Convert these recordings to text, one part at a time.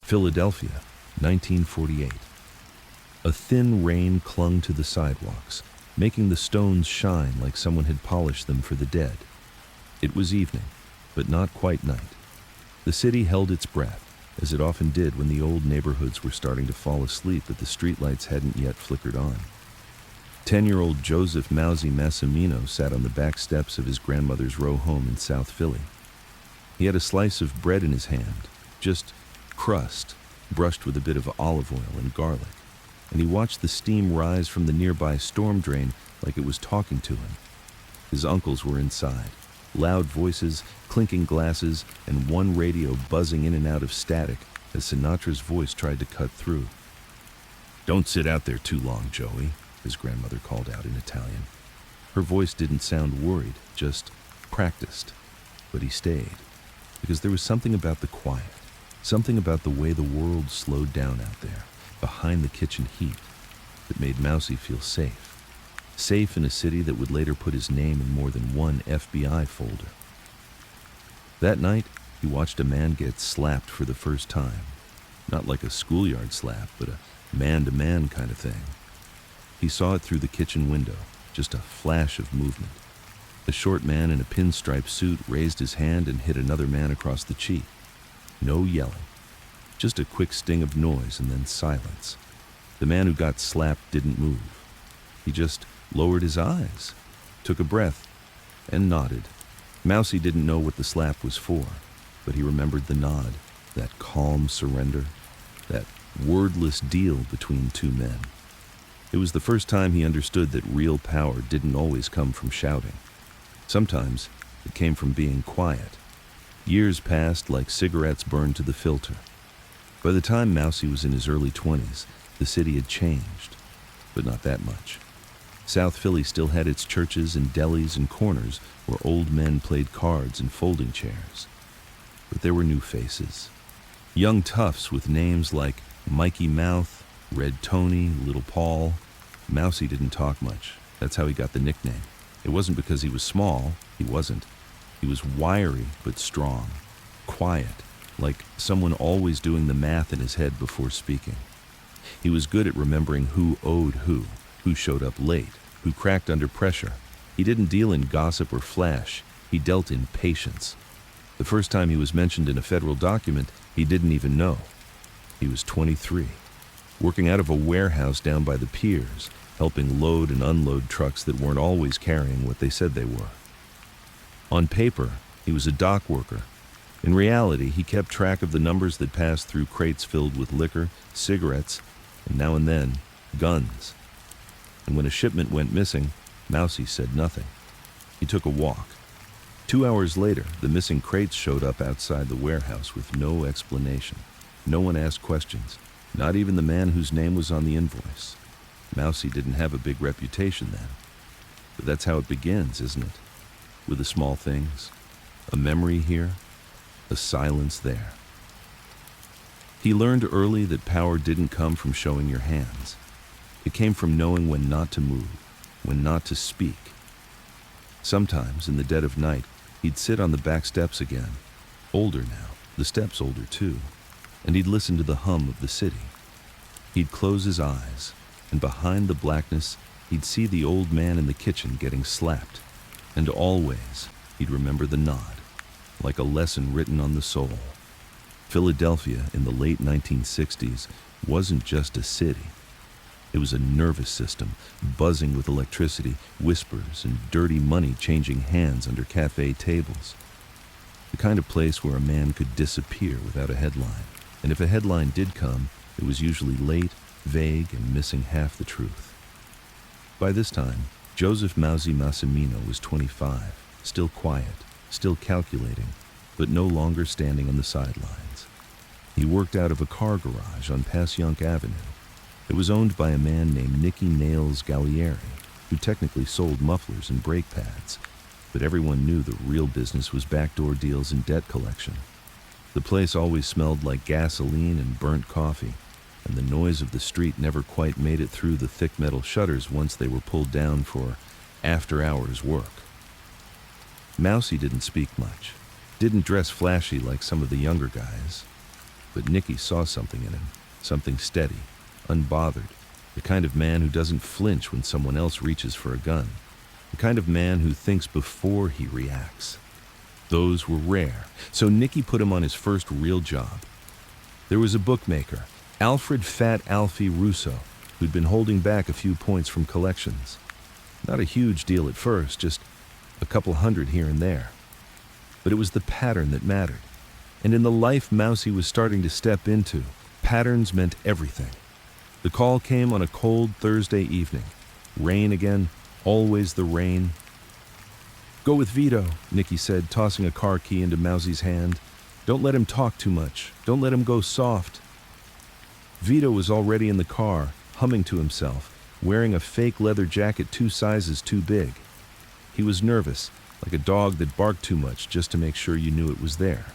Philadelphia, 1948. A thin rain clung to the sidewalks, making the stones shine like someone had polished them for the dead. It was evening, but not quite night. The city held its breath, as it often did when the old neighborhoods were starting to fall asleep but the streetlights hadn't yet flickered on. 10-year-old Joseph Mousie Massimino sat on the back steps of his grandmother's row home in South Philly. He had a slice of bread in his hand, just crust, brushed with a bit of olive oil and garlic, and he watched the steam rise from the nearby storm drain like it was talking to him. His uncles were inside, loud voices, clinking glasses, and one radio buzzing in and out of static as Sinatra's voice tried to cut through. "Don't sit out there too long, Joey," his grandmother called out in Italian. Her voice didn't sound worried, just practiced. But he stayed, because there was something about the quiet, something about the way the world slowed down out there, behind the kitchen heat, that made Mousie feel safe. Safe in a city that would later put his name in more than one FBI folder. That night, he watched a man get slapped for the first time. Not like a schoolyard slap, but a man-to-man kind of thing. He saw it through the kitchen window, just a flash of movement. A short man in a pinstripe suit raised his hand and hit another man across the cheek. No yelling, just a quick sting of noise and then silence. The man who got slapped didn't move. He just lowered his eyes, took a breath, and nodded. Mousie didn't know what the slap was for, but he remembered the nod, that calm surrender, that wordless deal between two men. It was the first time he understood that real power didn't always come from shouting. Sometimes it came from being quiet. Years passed like cigarettes burned to the filter. By the time Mousie was in his early 20s, the city had changed, but not that much. South Philly still had its churches and delis and corners where old men played cards in folding chairs. But there were new faces. Young toughs with names like Mikey Mouth, Red Tony, Little Paul. Mousie didn't talk much. That's how he got the nickname. It wasn't because he was small. He wasn't. He was wiry but strong. Quiet, like someone always doing the math in his head before speaking. He was good at remembering who owed who showed up late, who cracked under pressure. He didn't deal in gossip or flash. He dealt in patience. The first time he was mentioned in a federal document, he didn't even know. He was 23, working out of a warehouse down by the piers, helping load and unload trucks that weren't always carrying what they said they were. On paper, he was a dock worker. In reality, he kept track of the numbers that passed through crates filled with liquor, cigarettes, and now and then, guns. And when a shipment went missing, Mousie said nothing. He took a walk. 2 hours later, the missing crates showed up outside the warehouse with no explanation. No one asked questions, not even the man whose name was on the invoice. Mousie didn't have a big reputation then. But that's how it begins, isn't it? With the small things. A memory here, a silence there. He learned early that power didn't come from showing your hands. It came from knowing when not to move, when not to speak. Sometimes, in the dead of night, he'd sit on the back steps again, older now, the steps older too, and he'd listen to the hum of the city. He'd close his eyes, and behind the blackness, he'd see the old man in the kitchen getting slapped. And always, he'd remember the nod, like a lesson written on the soul. Philadelphia in the late 1960s wasn't just a city. It was a nervous system, buzzing with electricity, whispers, and dirty money changing hands under cafe tables. The kind of place where a man could disappear without a headline. And if a headline did come, it was usually late, vague, and missing half the truth. By this time, Joseph Mousie Massimino was 25, still quiet, still calculating, but no longer standing on the sidelines. He worked out of a car garage on Passyunk Avenue. It was owned by a man named Nicky Gallieri, who technically sold mufflers and brake pads, but everyone knew the real business was backdoor deals and debt collection. The place always smelled like gasoline and burnt coffee, and the noise of the street never quite made it through the thick metal shutters once they were pulled down for after-hours work. Mousie didn't speak much, didn't dress flashy like some of the younger guys. But Nicky saw something in him, something steady, unbothered, the kind of man who doesn't flinch when someone else reaches for a gun, the kind of man who thinks before he reacts. Those were rare, so Nicky put him on his first real job. There was a bookmaker, Alfred Fat Alfie Russo, who'd been holding back a few points from collections. Not a huge deal at first, just a couple hundred here and there. But it was the pattern that mattered. And in the life Mousie was starting to step into, patterns meant everything. The call came on a cold Thursday evening. Rain again, always the rain. "Go with Vito," Nicky said, tossing a car key into Mousie's hand. "Don't let him talk too much. Don't let him go soft." Vito was already in the car, humming to himself, wearing a fake leather jacket 2 sizes too big. He was nervous, like a dog that barked too much just to make sure you knew it was there.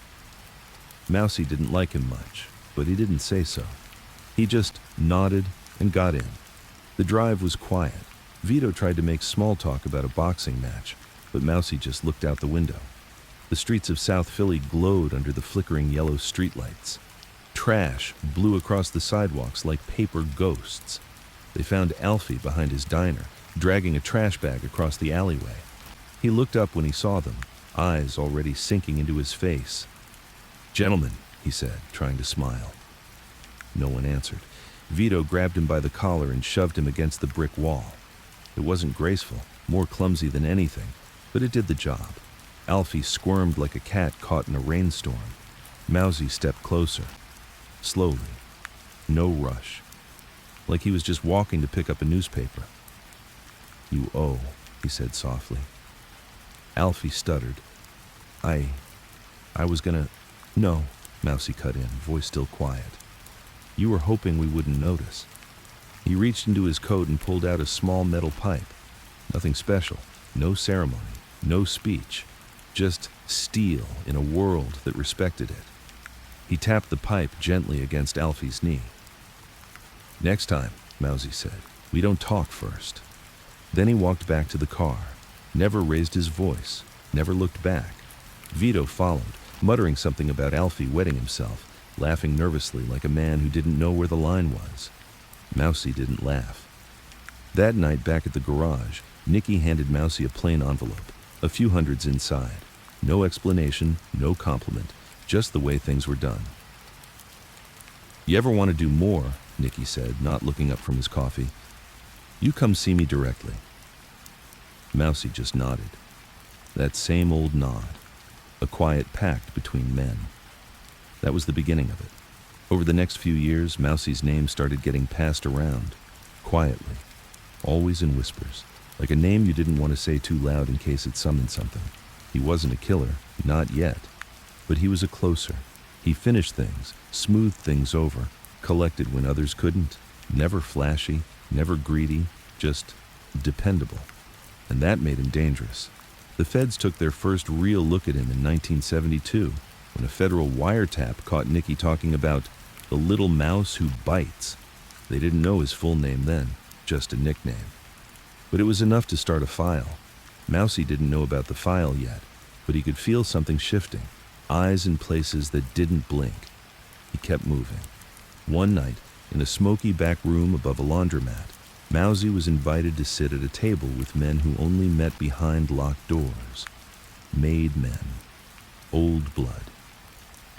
Mousie didn't like him much, but he didn't say so. He just nodded and got in. The drive was quiet. Vito tried to make small talk about a boxing match, but Mousie just looked out the window. The streets of South Philly glowed under the flickering yellow streetlights. Trash blew across the sidewalks like paper ghosts. They found Alfie behind his diner, dragging a trash bag across the alleyway. He looked up when he saw them, eyes already sinking into his face. "Gentlemen," he said, trying to smile. No one answered. Vito grabbed him by the collar and shoved him against the brick wall. It wasn't graceful, more clumsy than anything, but it did the job. Alfie squirmed like a cat caught in a rainstorm. Mousie stepped closer. Slowly. No rush. Like he was just walking to pick up a newspaper. "You owe," he said softly. Alfie stuttered. I was gonna... "No," Mousie cut in, voice still quiet. "You were hoping we wouldn't notice." He reached into his coat and pulled out a small metal pipe. Nothing special, no ceremony, no speech, just steel in a world that respected it. He tapped the pipe gently against Alfie's knee. "Next time," Mousie said, "we don't talk first." Then he walked back to the car, never raised his voice, never looked back. Vito followed, muttering something about Alfie wetting himself, laughing nervously like a man who didn't know where the line was. Mousie didn't laugh. That night back at the garage, Nicky handed Mousie a plain envelope, a few hundreds inside. No explanation, no compliment, just the way things were done. "You ever want to do more?" Nicky said, not looking up from his coffee. "You come see me directly." Mousie just nodded. That same old nod. A quiet pact between men. That was the beginning of it. Over the next few years, Mousie's name started getting passed around, quietly, always in whispers, like a name you didn't want to say too loud in case it summoned something. He wasn't a killer, not yet, but he was a closer. He finished things, smoothed things over, collected when others couldn't, never flashy, never greedy, just dependable. And that made him dangerous. The feds took their first real look at him in 1972, when a federal wiretap caught Nicky talking about the little mouse who bites. They didn't know his full name then, just a nickname. But it was enough to start a file. Mousie didn't know about the file yet, but he could feel something shifting, eyes in places that didn't blink. He kept moving. One night, in a smoky back room above a laundromat, Mousie was invited to sit at a table with men who only met behind locked doors. Made men. Old blood.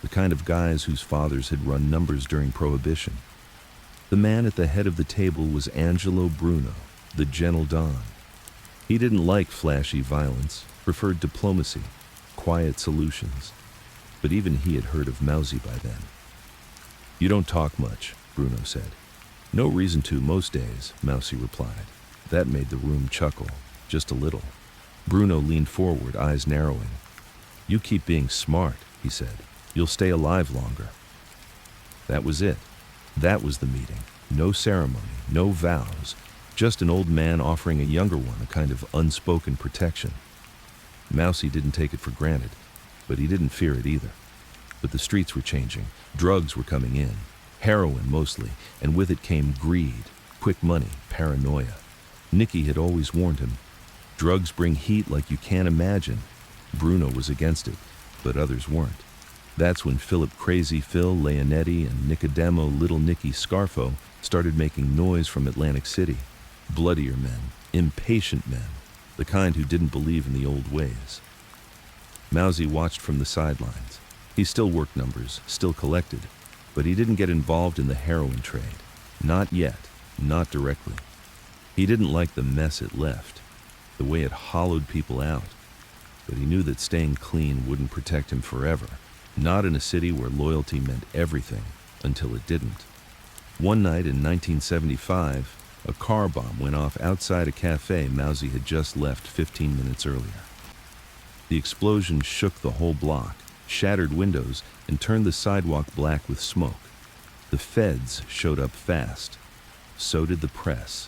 The kind of guys whose fathers had run numbers during Prohibition. The man at the head of the table was Angelo Bruno, the gentle Don. He didn't like flashy violence, preferred diplomacy, quiet solutions. But even he had heard of Mousie by then. "You don't talk much," Bruno said. "No reason to most days," Mousie replied. That made the room chuckle, just a little. Bruno leaned forward, eyes narrowing. "You keep being smart," he said. "You'll stay alive longer." That was it. That was the meeting. No ceremony, no vows, just an old man offering a younger one a kind of unspoken protection. Mousie didn't take it for granted, but he didn't fear it either. But the streets were changing. Drugs were coming in. Heroin mostly, and with it came greed, quick money, paranoia. Nicky had always warned him. Drugs bring heat like you can't imagine. Bruno was against it, but others weren't. That's when Philip Crazy Phil Leonetti and Nicodemo Little Nicky Scarfo started making noise from Atlantic City. Bloodier men, impatient men, the kind who didn't believe in the old ways. Mousie watched from the sidelines. He still worked numbers, still collected, but he didn't get involved in the heroin trade. Not yet, not directly. He didn't like the mess it left, the way it hollowed people out, but he knew that staying clean wouldn't protect him forever, not in a city where loyalty meant everything until it didn't. One night in 1975, a car bomb went off outside a cafe Mousie had just left 15 minutes earlier. The explosion shook the whole block, shattered windows, and turned the sidewalk black with smoke. The feds showed up fast. So did the press.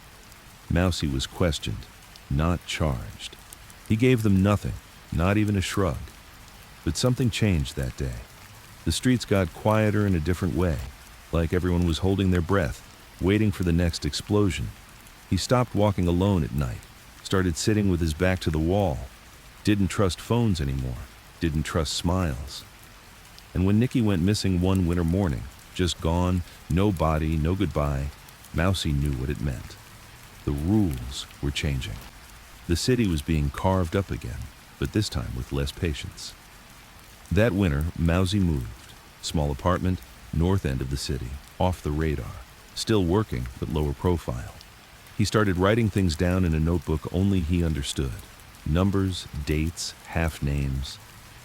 Mousie was questioned, not charged. He gave them nothing, not even a shrug. But something changed that day. The streets got quieter in a different way, like everyone was holding their breath, waiting for the next explosion. He stopped walking alone at night, started sitting with his back to the wall, didn't trust phones anymore, didn't trust smiles. And when Nicky went missing one winter morning, just gone, no body, no goodbye, Mousie knew what it meant. The rules were changing. The city was being carved up again, but this time with less patience. That winter, Mousie moved. Small apartment, north end of the city, off the radar. Still working, but lower profile. He started writing things down in a notebook only he understood. Numbers, dates, half names.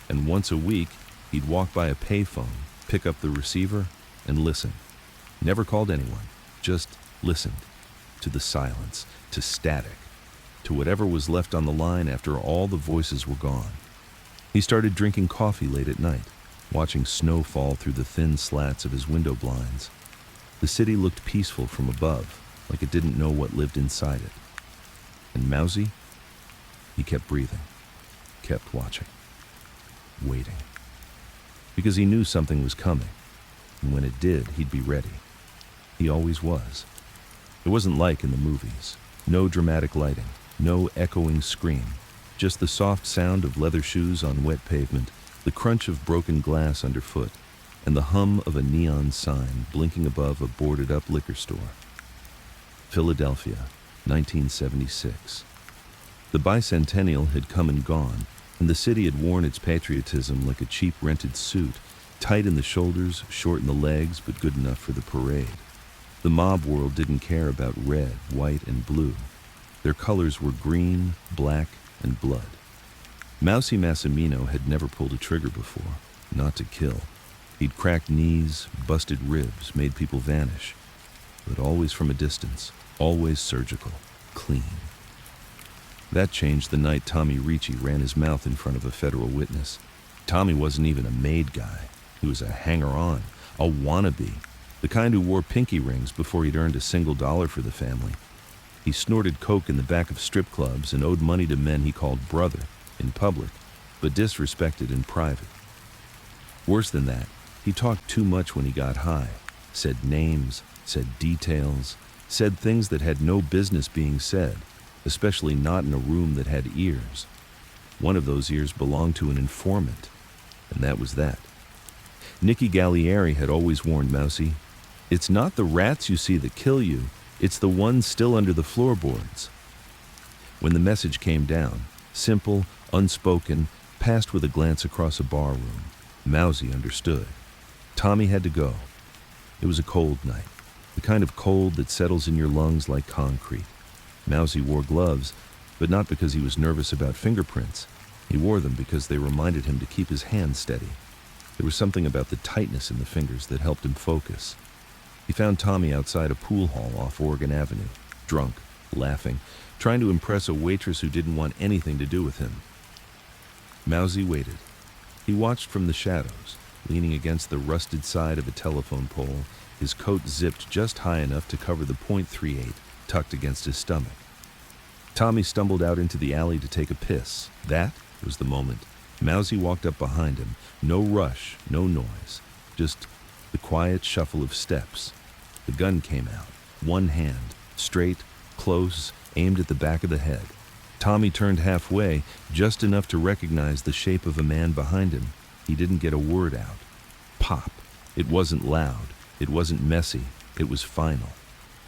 And once a week, he'd walk by a payphone, pick up the receiver, and listen. Never called anyone, just listened. To the silence, to static, to whatever was left on the line after all the voices were gone. He started drinking coffee late at night, watching snow fall through the thin slats of his window blinds. The city looked peaceful from above, like it didn't know what lived inside it. And Mousie? He kept breathing, kept watching, waiting. Because he knew something was coming, and when it did, he'd be ready. He always was. It wasn't like in the movies. No dramatic lighting, no echoing scream, just the soft sound of leather shoes on wet pavement, the crunch of broken glass underfoot, and the hum of a neon sign blinking above a boarded-up liquor store. Philadelphia, 1976. The bicentennial had come and gone, and the city had worn its patriotism like a cheap rented suit, tight in the shoulders, short in the legs, but good enough for the parade. The mob world didn't care about red, white, and blue. Their colors were green, black, and blood. Mousie Massimino had never pulled a trigger before, not to kill. He'd cracked knees, busted ribs, made people vanish. But always from a distance, always surgical, clean. That changed the night Tommy Ricci ran his mouth in front of a federal witness. Tommy wasn't even a made guy. He was a hanger-on, a wannabe, the kind who wore pinky rings before he'd earned $1 for the family. He snorted coke in the back of strip clubs and owed money to men he called brother in public, but disrespected in private. Worse than that, he talked too much when he got high, said names, said details, said things that had no business being said, especially not in a room that had ears. One of those ears belonged to an informant, and that was that. Nicky Gallieri had always warned Mousie, "It's not the rats you see that kill you, it's the ones still under the floorboards." When the message came down, simple, unspoken, passed with a glance across a barroom, Mousie understood. Tommy had to go. It was a cold night, the kind of cold that settles in your lungs like concrete. Mousie wore gloves, but not because he was nervous about fingerprints. He wore them because they reminded him to keep his hands steady. There was something about the tightness in the fingers that helped him focus. He found Tommy outside a pool hall off Oregon Avenue, drunk, laughing, trying to impress a waitress who didn't want anything to do with him. Mousie waited. He watched from the shadows, leaning against the rusted side of a telephone pole, his coat zipped just high enough to cover the .38 tucked against his stomach. Tommy stumbled out into the alley to take a piss. That was the moment. Mousie walked up behind him. No rush, no noise, just the quiet shuffle of steps. The gun came out, one hand, straight, close, aimed at the back of the head. Tommy turned halfway, just enough to recognize the shape of a man behind him. He didn't get a word out. pop. It wasn't loud. It wasn't messy. It was final.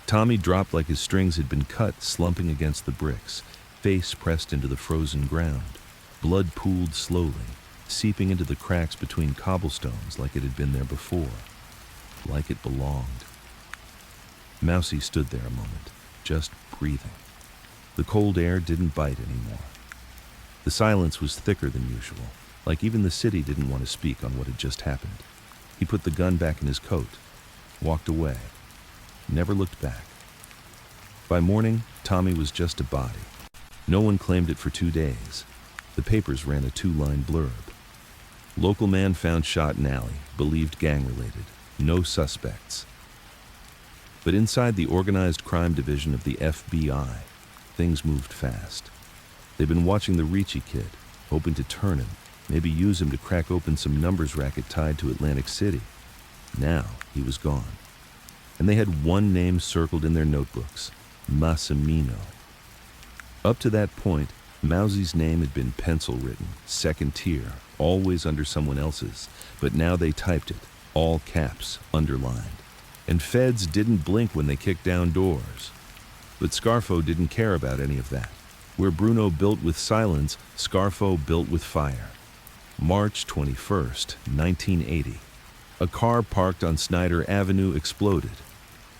Tommy dropped like his strings had been cut, slumping against the bricks, face pressed into the frozen ground. Blood pooled slowly, seeping into the cracks between cobblestones like it had been there before, like it belonged. Mousie stood there a moment, just breathing. The cold air didn't bite anymore. The silence was thicker than usual, like even the city didn't want to speak on what had just happened. He put the gun back in his coat, walked away, never looked back. By morning, Tommy was just a body. No one claimed it for 2 days. The papers ran a 2-line blurb. Local man found shot in alley, believed gang-related. No suspects. But inside the organized crime division of the FBI, things moved fast. They'd been watching the Ricci kid, hoping to turn him, maybe use him to crack open some numbers racket tied to Atlantic City. Now he was gone. And they had one name circled in their notebooks, Massimino. Up to that point, Mousie's name had been pencil written, second tier, always under someone else's, but now they typed it, all caps, underlined. And feds didn't blink when they kicked down doors. But Scarfo didn't care about any of that. Where Bruno built with silence, Scarfo built with fire. March 21st, 1980. A car parked on Snyder Avenue exploded.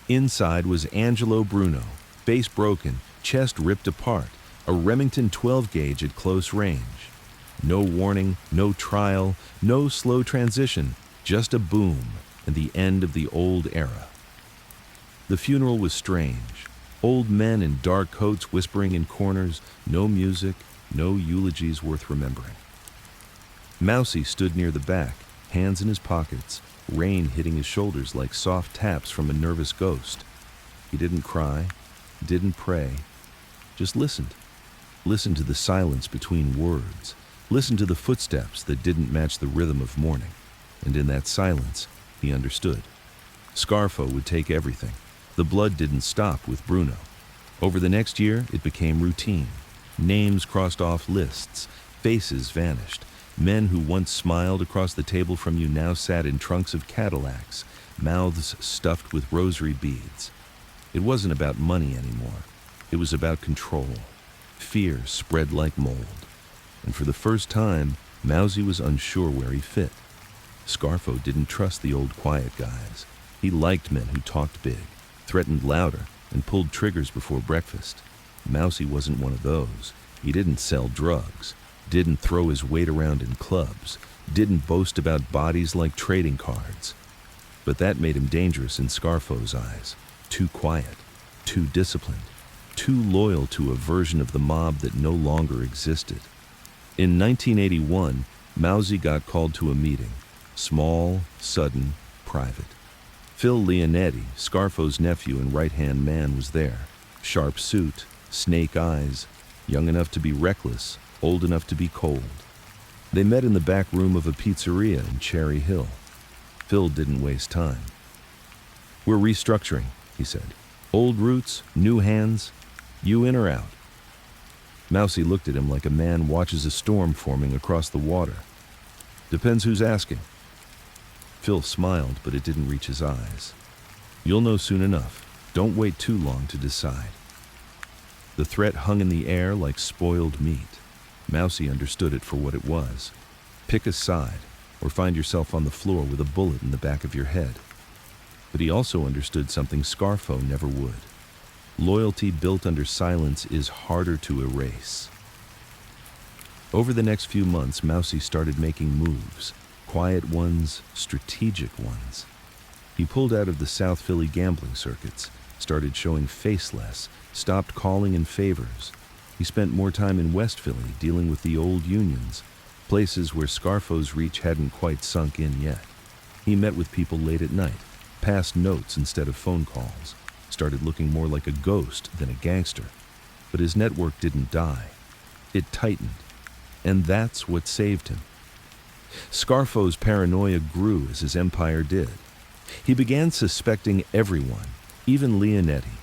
Inside was Angelo Bruno, face broken, chest ripped apart, a Remington 12 gauge at close range. No warning, no trial, no slow transition, just a boom and the end of the old era. The funeral was strange. Old men in dark coats whispering in corners, no music, no eulogies worth remembering. Mousie stood near the back, hands in his pockets, rain hitting his shoulders like soft taps from a nervous ghost. He didn't cry, didn't pray, just listened. Listened to the silence between words, listened to the footsteps that didn't match the rhythm of mourning. And in that silence, he understood. Scarfo would take everything. The blood didn't stop with Bruno. Over the next year, it became routine. Names crossed off lists, faces vanished. Men who once smiled across the table from you now sat in trunks of Cadillacs, mouths stuffed with rosary beads. It wasn't about money anymore. It was about control. Fear spread like mold. And for the first time, Mousie was unsure where he fit. Scarfo didn't trust the old quiet guys. He liked men who talked big, threatened louder, and pulled triggers before breakfast. Mousie wasn't one of those. He didn't sell drugs, didn't throw his weight around in clubs, didn't boast about bodies like trading cards. But that made him dangerous in Scarfo's eyes. Too quiet, too disciplined, too loyal to a version of the mob that no longer existed. In 1981, Mousie got called to a meeting. Small, sudden, private. Phil Leonetti, Scarfo's nephew and right-hand man, was there. Sharp suit, snake eyes, young enough to be reckless, old enough to be cold. They met in the back room of a pizzeria in Cherry Hill. Phil didn't waste time. "We're restructuring," he said. "Old roots, new hands. You in or out?" Mousie looked at him like a man watches a storm forming across the water. "Depends who's asking." Phil smiled, but it didn't reach his eyes. "You'll know soon enough. Don't wait too long to decide." The threat hung in the air like spoiled meat. Mousie understood it for what it was. Pick a side, or find yourself on the floor with a bullet in the back of your head. But he also understood something Scarfo never would. Loyalty built under silence is harder to erase. Over the next few months, Mousie started making moves. Quiet ones, strategic ones. He pulled out of the South Philly gambling circuits, started showing face less, stopped calling in favors. He spent more time in West Philly dealing with the old unions, places where Scarfo's reach hadn't quite sunk in yet. He met with people late at night, passed notes instead of phone calls, started looking more like a ghost than a gangster. But his network didn't die. It tightened. And that's what saved him. Scarfo's paranoia grew as his empire did. He began suspecting everyone, even Leonetti.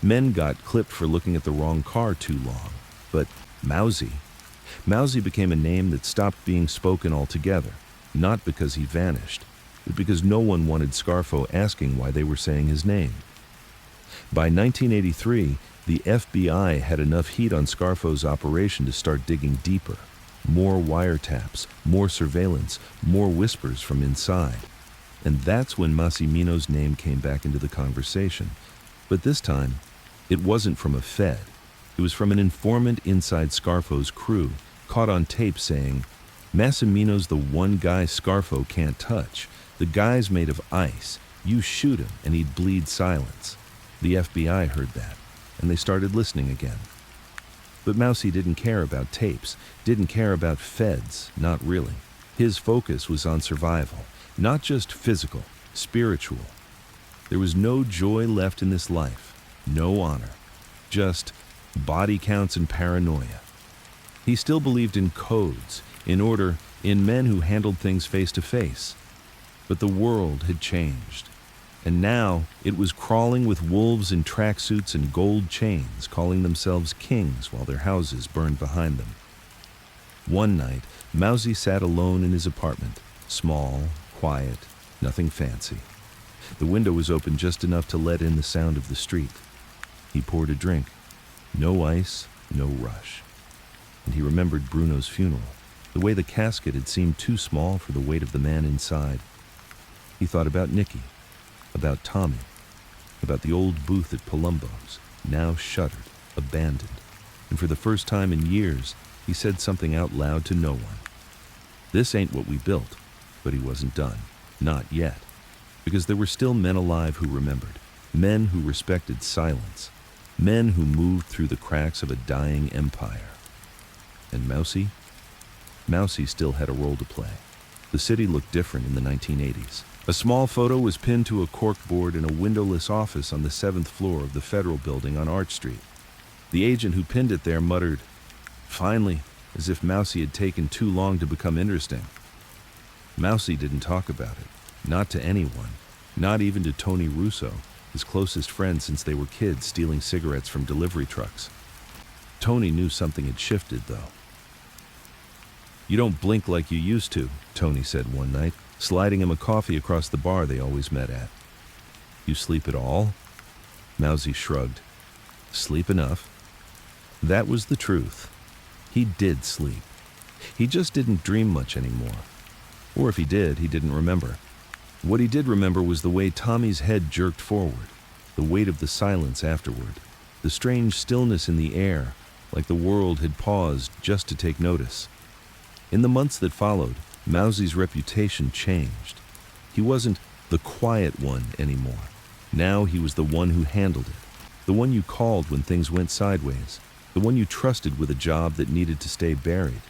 Men got clipped for looking at the wrong car too long. But Mousie became a name that stopped being spoken altogether, not because he vanished, because no one wanted Scarfo asking why they were saying his name. By 1983, the FBI had enough heat on Scarfo's operation to start digging deeper. More wiretaps, more surveillance, more whispers from inside. And that's when Massimino's name came back into the conversation. But this time, it wasn't from a Fed. It was from an informant inside Scarfo's crew, caught on tape saying, "Massimino's the one guy Scarfo can't touch. The guy's made of ice. You shoot him and he'd bleed silence." The FBI heard that, and they started listening again. But Mousie didn't care about tapes, didn't care about Feds, not really. His focus was on survival, not just physical, spiritual. There was no joy left in this life, no honor, just body counts and paranoia. He still believed in codes, in order, in men who handled things face to face. But the world had changed. And now it was crawling with wolves in tracksuits and gold chains, calling themselves kings while their houses burned behind them. One night, Mousie sat alone in his apartment, small, quiet, nothing fancy. The window was open just enough to let in the sound of the street. He poured a drink. No ice, no rush. And he remembered Bruno's funeral, the way the casket had seemed too small for the weight of the man inside. He thought about Nicky, about Tommy, about the old booth at Palumbo's, now shuttered, abandoned. And for the first time in years, he said something out loud to no one. This ain't what we built, but he wasn't done. Not yet. Because there were still men alive who remembered, men who respected silence, men who moved through the cracks of a dying empire. And Mousie? Mousie still had a role to play. The city looked different in the 1980s. A small photo was pinned to a corkboard in a windowless office on the 7th floor of the Federal Building on Arch Street. The agent who pinned it there muttered, "Finally," as if Mousie had taken too long to become interesting. Mousie didn't talk about it, not to anyone, not even to Tony Russo, his closest friend since they were kids stealing cigarettes from delivery trucks. Tony knew something had shifted, though. "You don't blink like you used to," Tony said one night, sliding him a coffee across the bar they always met at. "You sleep at all?" Mousie shrugged. "Sleep enough." That was the truth. He did sleep. He just didn't dream much anymore. Or if he did, he didn't remember. What he did remember was the way Tommy's head jerked forward, the weight of the silence afterward, the strange stillness in the air, like the world had paused just to take notice. In the months that followed, Mousie's reputation changed. He wasn't the quiet one anymore. Now he was the one who handled it, the one you called when things went sideways, the one you trusted with a job that needed to stay buried.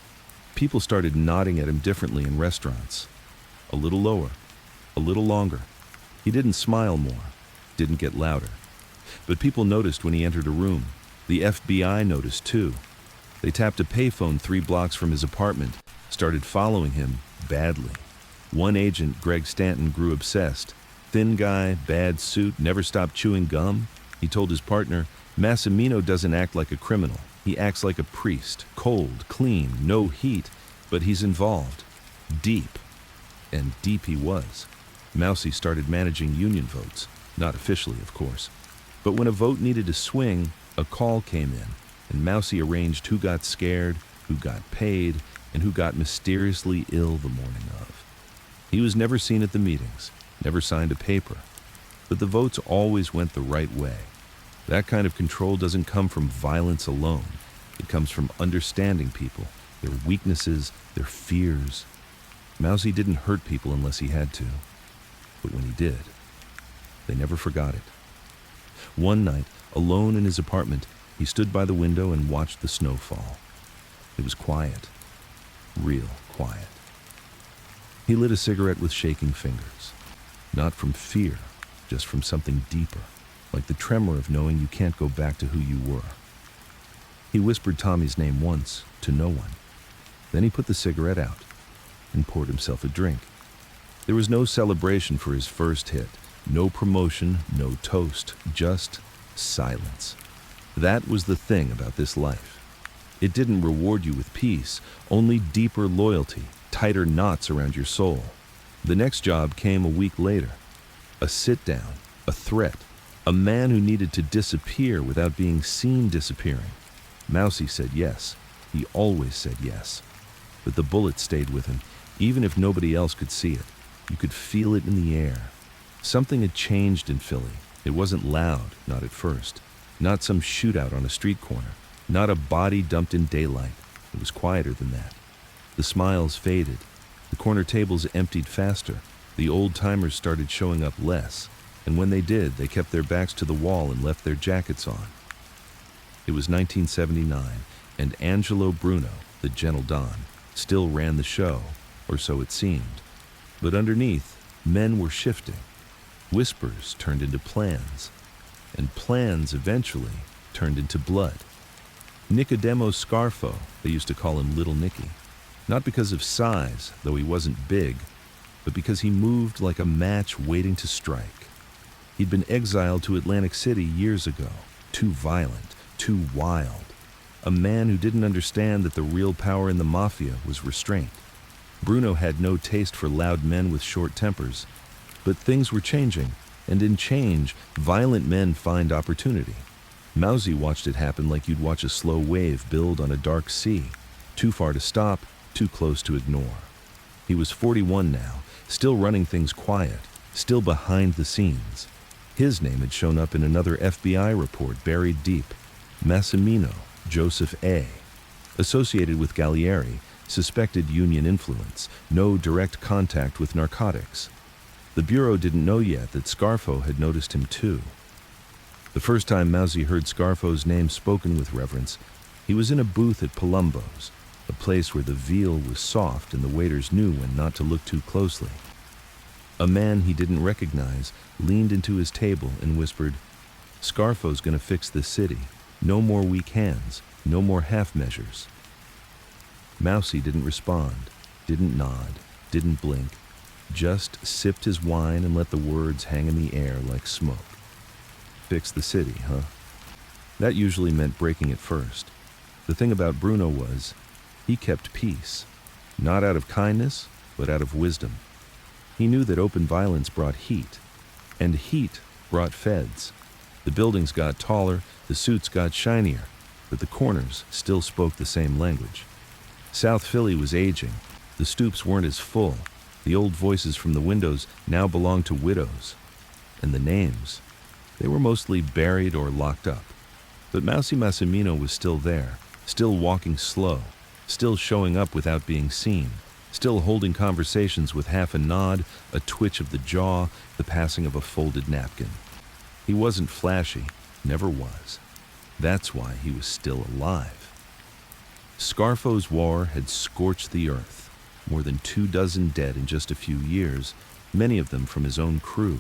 People started nodding at him differently in restaurants. A little lower, a little longer. He didn't smile more, didn't get louder. But people noticed when he entered a room. The FBI noticed too. They tapped a payphone 3 blocks from his apartment, started following him badly. One agent, Greg Stanton, grew obsessed. Thin guy, bad suit, never stopped chewing gum. He told his partner, "Massimino doesn't act like a criminal. He acts like a priest, cold, clean, no heat, but he's involved. Deep." And deep he was. Mousie started managing union votes, not officially, of course. But when a vote needed to swing, a call came in, and Mousie arranged who got scared, who got paid, and who got mysteriously ill the morning of. He was never seen at the meetings, never signed a paper, but the votes always went the right way. That kind of control doesn't come from violence alone. It comes from understanding people, their weaknesses, their fears. Mousie didn't hurt people unless he had to, but when he did, they never forgot it. One night, alone in his apartment, he stood by the window and watched the snow fall. It was quiet, real quiet. He lit a cigarette with shaking fingers, not from fear, just from something deeper, like the tremor of knowing you can't go back to who you were. He whispered Tommy's name once, to no one. Then he put the cigarette out and poured himself a drink. There was no celebration for his first hit, no promotion, no toast, just silence. That was the thing about this life. It didn't reward you with peace, only deeper loyalty, tighter knots around your soul. The next job came a week later. A sit-down, a threat, a man who needed to disappear without being seen disappearing. Mousie said yes. He always said yes. But the bullet stayed with him, even if nobody else could see it. You could feel it in the air. Something had changed in Philly. It wasn't loud, not at first. Not some shootout on a street corner. Not a body dumped in daylight. It was quieter than that. The smiles faded. The corner tables emptied faster. The old-timers started showing up less. And when they did, they kept their backs to the wall and left their jackets on. It was 1979, and Angelo Bruno, the gentle Don, still ran the show, or so it seemed. But underneath, men were shifting. Whispers turned into plans, and plans eventually turned into blood. Nicky Scarfo, they used to call him Little Nicky, not because of size, though he wasn't big, but because he moved like a match waiting to strike. He'd been exiled to Atlantic City years ago, too violent, too wild. A man who didn't understand that the real power in the Mafia was restraint. Bruno had no taste for loud men with short tempers. But things were changing, and in change, violent men find opportunity. Mousie watched it happen like you'd watch a slow wave build on a dark sea, too far to stop, too close to ignore. He was 41 now, still running things quiet, still behind the scenes. His name had shown up in another FBI report buried deep. Massimino, Joseph A. Associated with Gallieri, suspected union influence, no direct contact with narcotics. The Bureau didn't know yet that Scarfo had noticed him too. The first time Mousie heard Scarfo's name spoken with reverence, he was in a booth at Palumbo's, a place where the veal was soft and the waiters knew when not to look too closely. A man he didn't recognize leaned into his table and whispered, "Scarfo's gonna fix this city. No more weak hands, no more half measures." Mousie didn't respond, didn't nod, didn't blink, just sipped his wine and let the words hang in the air like smoke. Fix the city, huh? That usually meant breaking it first. The thing about Bruno was, he kept peace, not out of kindness, but out of wisdom. He knew that open violence brought heat, and heat brought feds. The buildings got taller, the suits got shinier, but the corners still spoke the same language. South Philly was aging. The stoops weren't as full. The old voices from the windows now belonged to widows. And the names, they were mostly buried or locked up. But Mousie Massimino was still there, still walking slow, still showing up without being seen, still holding conversations with half a nod, a twitch of the jaw, the passing of a folded napkin. He wasn't flashy, never was. That's why he was still alive. Scarfo's war had scorched the earth. More than 24 dead in just a few years, many of them from his own crew.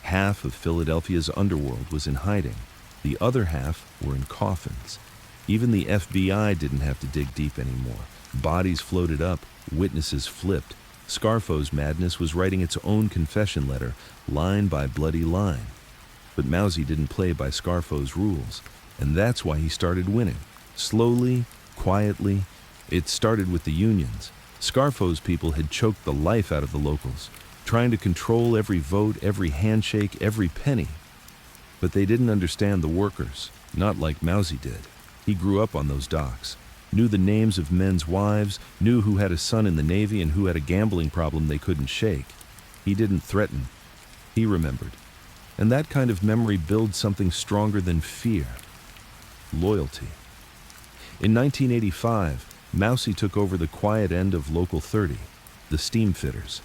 Half of Philadelphia's underworld was in hiding. The other half were in coffins. Even the FBI didn't have to dig deep anymore. Bodies floated up, witnesses flipped. Scarfo's madness was writing its own confession letter, line by bloody line. But Mousie didn't play by Scarfo's rules, and that's why he started winning. Slowly, quietly. It started with the unions. Scarfo's people had choked the life out of the locals, trying to control every vote, every handshake, every penny. But they didn't understand the workers, not like Mousie did. He grew up on those docks, knew the names of men's wives, knew who had a son in the Navy and who had a gambling problem they couldn't shake. He didn't threaten. He remembered. And that kind of memory builds something stronger than fear. Loyalty. In 1985, Mousie took over the quiet end of Local 30, the steam fitters.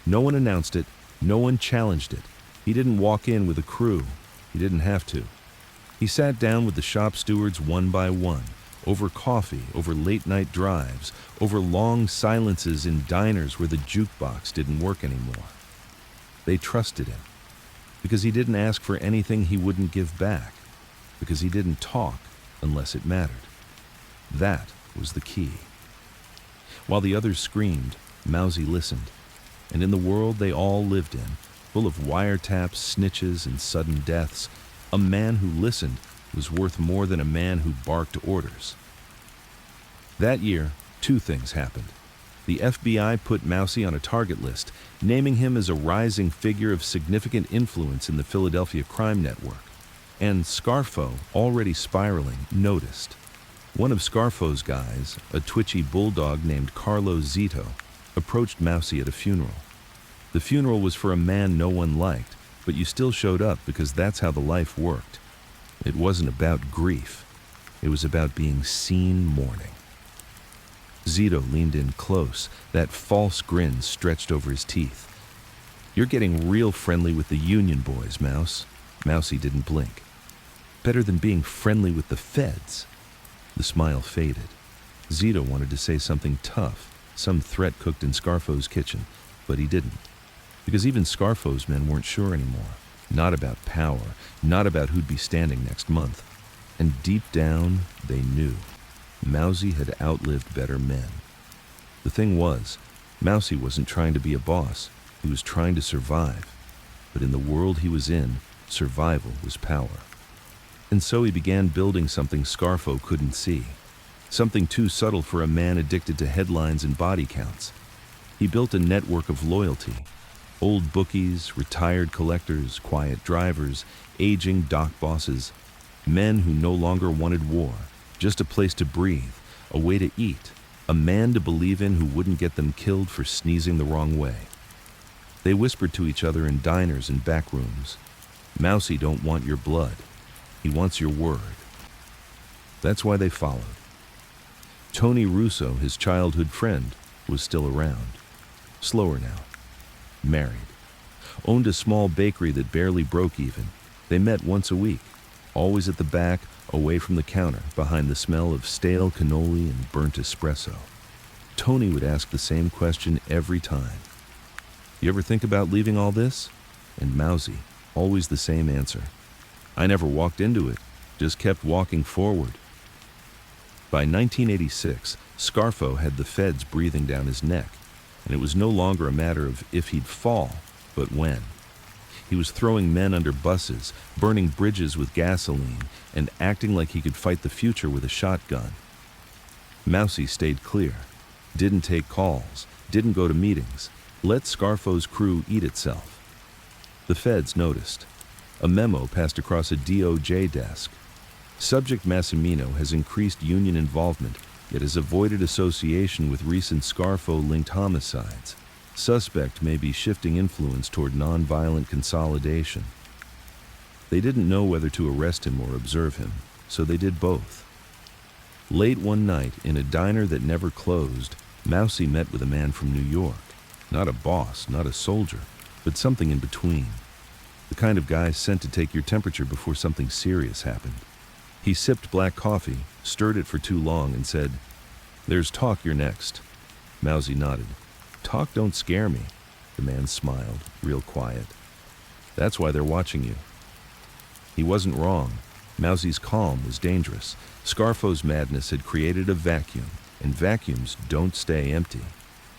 No one announced it, no one challenged it. He didn't walk in with a crew. He didn't have to. He sat down with the shop stewards one by one, over coffee, over late-night drives, over long silences in diners where the jukebox didn't work anymore. They trusted him, because he didn't ask for anything he wouldn't give back, because he didn't talk unless it mattered. That was the key. While the others screamed, Mousie listened, and in the world they all lived in, full of wiretaps, snitches, and sudden deaths, a man who listened was worth more than a man who barked orders. That year, two things happened. The FBI put Mousie on a target list, naming him as a rising figure of significant influence in the Philadelphia crime network. And Scarfo, already spiraling, noticed. One of Scarfo's guys, a twitchy bulldog named Carlo Zito, approached Mousie at a funeral. The funeral was for a man no one liked, but you still showed up because that's how the life worked. It wasn't about grief. It was about being seen mourning. Zito leaned in close, that false grin stretched over his teeth. "You're getting real friendly with the union boys, Mouse." Mousie didn't blink. "Better than being friendly with the feds." The smile faded. Zito wanted to say something tough, some threat cooked in Scarfo's kitchen, but he didn't. Because even Scarfo's men weren't sure anymore. Not about power, not about who'd be standing next month. And deep down, they knew. Mousie had outlived better men. The thing was, Mousie wasn't trying to be a boss. He was trying to survive. But in the world he was in, survival was power. And so he began building something Scarfo couldn't see. Something too subtle for a man addicted to headlines and body counts. He built a network of loyalty. Old bookies, retired collectors, quiet drivers, aging dock bosses. Men who no longer wanted war. Just a place to breathe, a way to eat, a man to believe in who wouldn't get them killed for sneezing the wrong way. They whispered to each other in diners and back rooms. "Mousie don't want your blood. He wants your word." That's why they followed. Tony Russo, his childhood friend, was still around. Slower now. Married. Owned a small bakery that barely broke even. They met once a week, always at the back, away from the counter, behind the smell of stale cannoli and burnt espresso. Tony would ask the same question every time. "You ever think about leaving all this?" And Mousie, always the same answer. "I never walked into it, just kept walking forward." By 1986, Scarfo had the feds breathing down his neck, and it was no longer a matter of if he'd fall, but when. He was throwing men under buses, burning bridges with gasoline, and acting like he could fight the future with a shotgun. Mousie stayed clear, didn't take calls, didn't go to meetings, let Scarfo's crew eat itself. The feds noticed. A memo passed across a DOJ desk. Subject Massimino has increased union involvement, yet has avoided association with recent Scarfo-linked homicides. Suspect may be shifting influence toward nonviolent consolidation. They didn't know whether to arrest him or observe him, so they did both. Late one night, in a diner that never closed, Mousie met with a man from New York. Not a boss, not a soldier, but something in between. The kind of guy sent to take your temperature before something serious happened. He sipped black coffee, stirred it for too long, and said, "There's talk you're next." Mousie nodded. "Talk don't scare me." The man smiled, real quiet. "That's why they're watching you." He wasn't wrong. Mousie's calm was dangerous. Scarfo's madness had created a vacuum, and vacuums don't stay empty.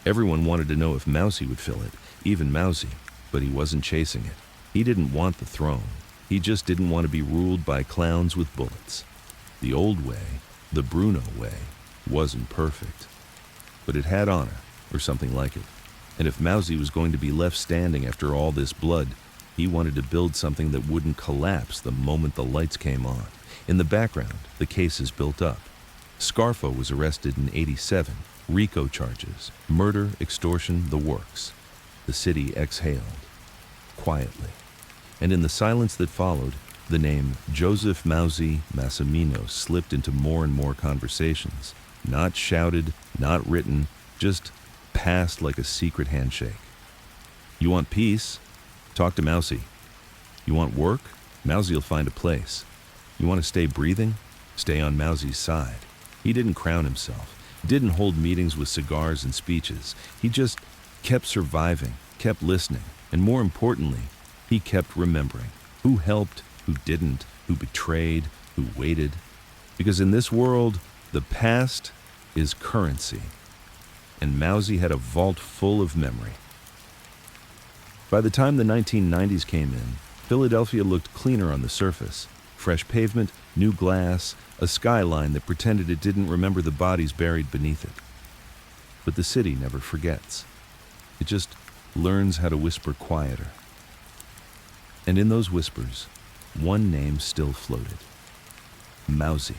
Everyone wanted to know if Mousie would fill it, even Mousie, but he wasn't chasing it. He didn't want the throne. He just didn't want to be ruled by clowns with bullets. The old way, the Bruno way, wasn't perfect. But it had honor, or something like it. And if Mousie was going to be left standing after all this blood, he wanted to build something that wouldn't collapse the moment the lights came on. In the background, the cases built up. Scarfo was arrested in '87, RICO charges, murder, extortion, the works. The city exhaled, quietly. And in the silence that followed, the name Joseph Mousie Massimino slipped into more and more conversations. Not shouted, not written, just passed like a secret handshake. You want peace? Talk to Mousie. You want work? Mousie'll find a place. You want to stay breathing? Stay on Mousie's side. He didn't crown himself, didn't hold meetings with cigars and speeches. He just kept surviving, kept listening, and more importantly, he kept remembering who helped, who didn't, who betrayed, who waited. Because in this world, the past is currency. And Mousie had a vault full of memory. By the time the 1990s came in, Philadelphia looked cleaner on the surface. Fresh pavement, new glass, a skyline that pretended it didn't remember the bodies buried beneath it. But the city never forgets. It just learns how to whisper quieter. And in those whispers, one name still floated. Mousie.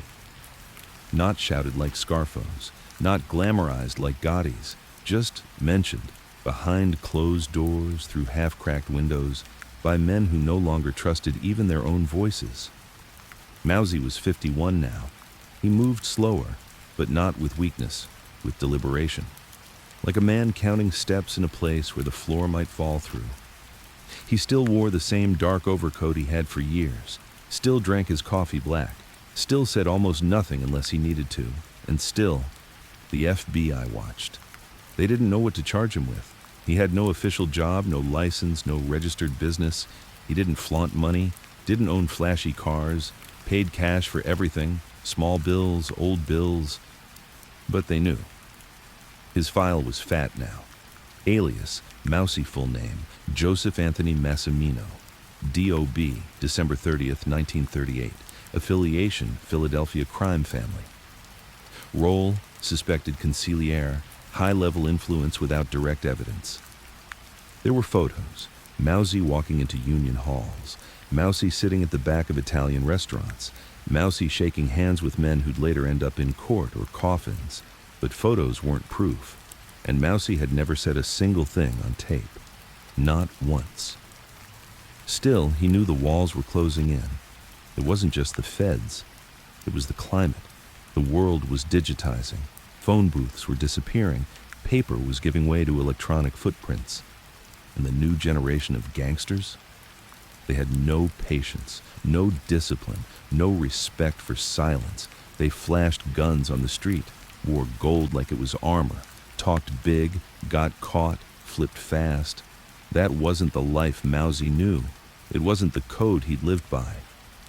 Not shouted like Scarfo's, not glamorized like Gotti's, just mentioned, behind closed doors, through half-cracked windows, by men who no longer trusted even their own voices. Mousie was 51 now. He moved slower, but not with weakness, with deliberation. Like a man counting steps in a place where the floor might fall through. He still wore the same dark overcoat he had for years, still drank his coffee black, still said almost nothing unless he needed to, and still, the FBI watched. They didn't know what to charge him with. He had no official job, no license, no registered business. He didn't flaunt money, didn't own flashy cars, paid cash for everything, small bills, old bills. But they knew. His file was fat now. Alias, Mousie full name, Joseph Anthony Massimino. D.O.B., December 30th, 1938. Affiliation, Philadelphia crime family. Role, suspected consigliere, high-level influence without direct evidence. There were photos. Mousie walking into union halls. Mousie sitting at the back of Italian restaurants. Mousie shaking hands with men who'd later end up in court or coffins. But photos weren't proof. And Mousie had never said a single thing on tape. Not once. Still, he knew the walls were closing in. It wasn't just the feds. It was the climate. The world was digitizing. Phone booths were disappearing. Paper was giving way to electronic footprints. And the new generation of gangsters? They had no patience, no discipline, no respect for silence. They flashed guns on the street, wore gold like it was armor, talked big, got caught, flipped fast. That wasn't the life Mousie knew. It wasn't the code he'd lived by.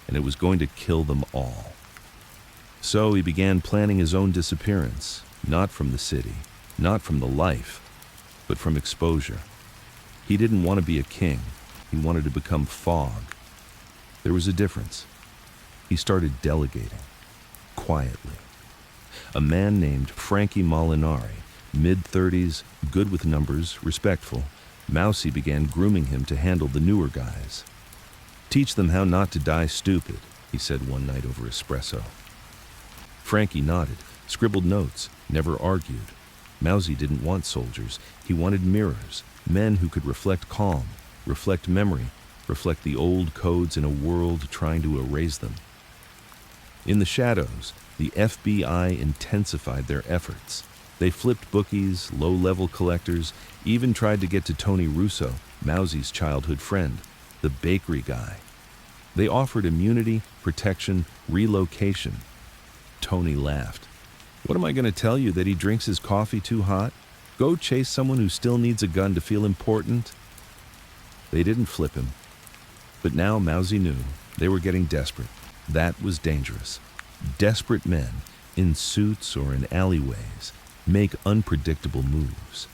And it was going to kill them all. So he began planning his own disappearance, not from the city, not from the life, but from exposure. He didn't want to be a king. He wanted to become fog. There was a difference. He started delegating, quietly. A man named Frankie Molinari, mid-30s, good with numbers, respectful, Mousie began grooming him to handle the newer guys. "Teach them how not to die stupid," he said one night over espresso. Frankie nodded, scribbled notes, never argued. Mousie didn't want soldiers. He wanted mirrors, men who could reflect calm, reflect memory, reflect the old codes in a world trying to erase them. In the shadows, the FBI intensified their efforts. They flipped bookies, low-level collectors, even tried to get to Tony Russo, Mousie's childhood friend, the bakery guy. They offered immunity, protection, relocation. Tony laughed. "What am I going to tell you, that he drinks his coffee too hot? Go chase someone who still needs a gun to feel important?" They didn't flip him. But now Mousie knew they were getting desperate. That was dangerous. Desperate men, in suits or in alleyways, make unpredictable moves.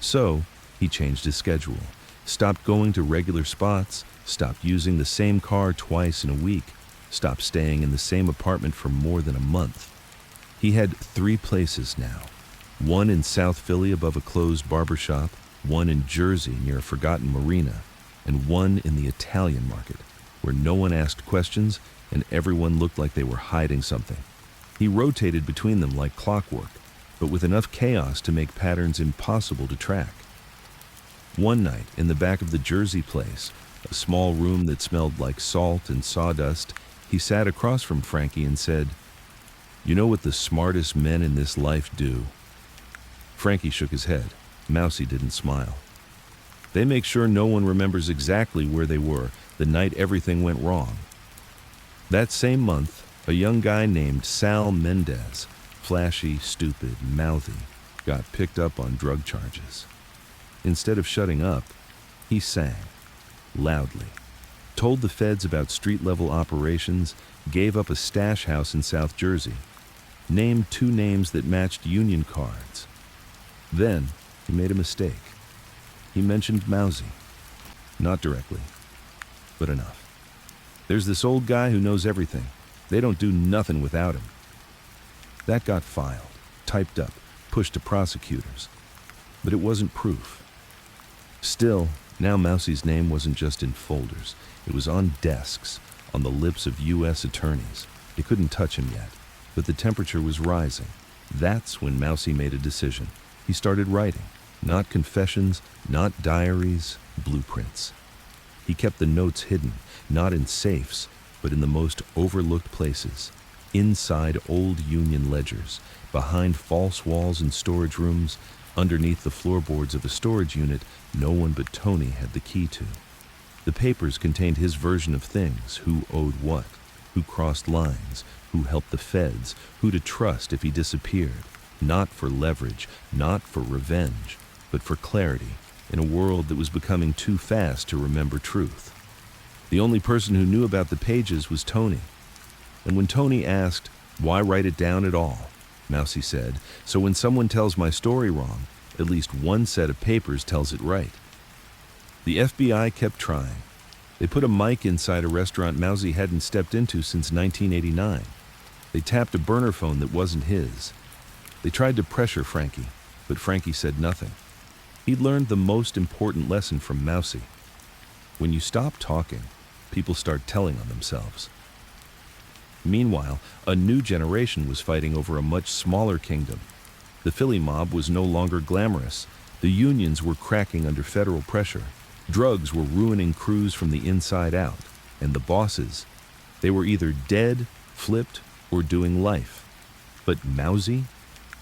So he changed his schedule, stopped going to regular spots, stopped using the same car twice in a week, stopped staying in the same apartment for more than a month. He had 3 places now. One in South Philly above a closed barbershop, one in Jersey near a forgotten marina, and one in the Italian market, where no one asked questions and everyone looked like they were hiding something. He rotated between them like clockwork, but with enough chaos to make patterns impossible to track. One night, in the back of the Jersey place, a small room that smelled like salt and sawdust, he sat across from Frankie and said, "You know what the smartest men in this life do?" Frankie shook his head. Mousie didn't smile. "They make sure no one remembers exactly where they were the night everything went wrong." That same month, a young guy named Sal Mendez, flashy, stupid, mouthy, got picked up on drug charges. Instead of shutting up, he sang, loudly, told the feds about street-level operations, gave up a stash house in South Jersey, named 2 names that matched union cards. Then he made a mistake. He mentioned Mousie. Not directly, but enough. "There's this old guy who knows everything. They don't do nothing without him." That got filed, typed up, pushed to prosecutors. But it wasn't proof. Still, now Mousie's name wasn't just in folders. It was on desks, on the lips of U.S. attorneys. They couldn't touch him yet, but the temperature was rising. That's when Mousie made a decision. He started writing. Not confessions, not diaries, blueprints. He kept the notes hidden, not in safes, but in the most overlooked places. Inside old Union ledgers, behind false walls in storage rooms, underneath the floorboards of a storage unit no one but Tony had the key to. The papers contained his version of things: who owed what, who crossed lines, who helped the feds, who to trust if he disappeared. Not for leverage, not for revenge, but for clarity, in a world that was becoming too fast to remember truth. The only person who knew about the pages was Tony. And when Tony asked, "Why write it down at all?" Mousie said, "So when someone tells my story wrong, at least one set of papers tells it right." The FBI kept trying. They put a mic inside a restaurant Mousie hadn't stepped into since 1989. They tapped a burner phone that wasn't his. They tried to pressure Frankie, but Frankie said nothing. He'd learned the most important lesson from Mousie. When you stop talking, people start telling on themselves. Meanwhile, a new generation was fighting over a much smaller kingdom. The Philly mob was no longer glamorous. The unions were cracking under federal pressure. Drugs were ruining crews from the inside out. And the bosses, they were either dead, flipped, or doing life. But Mousie,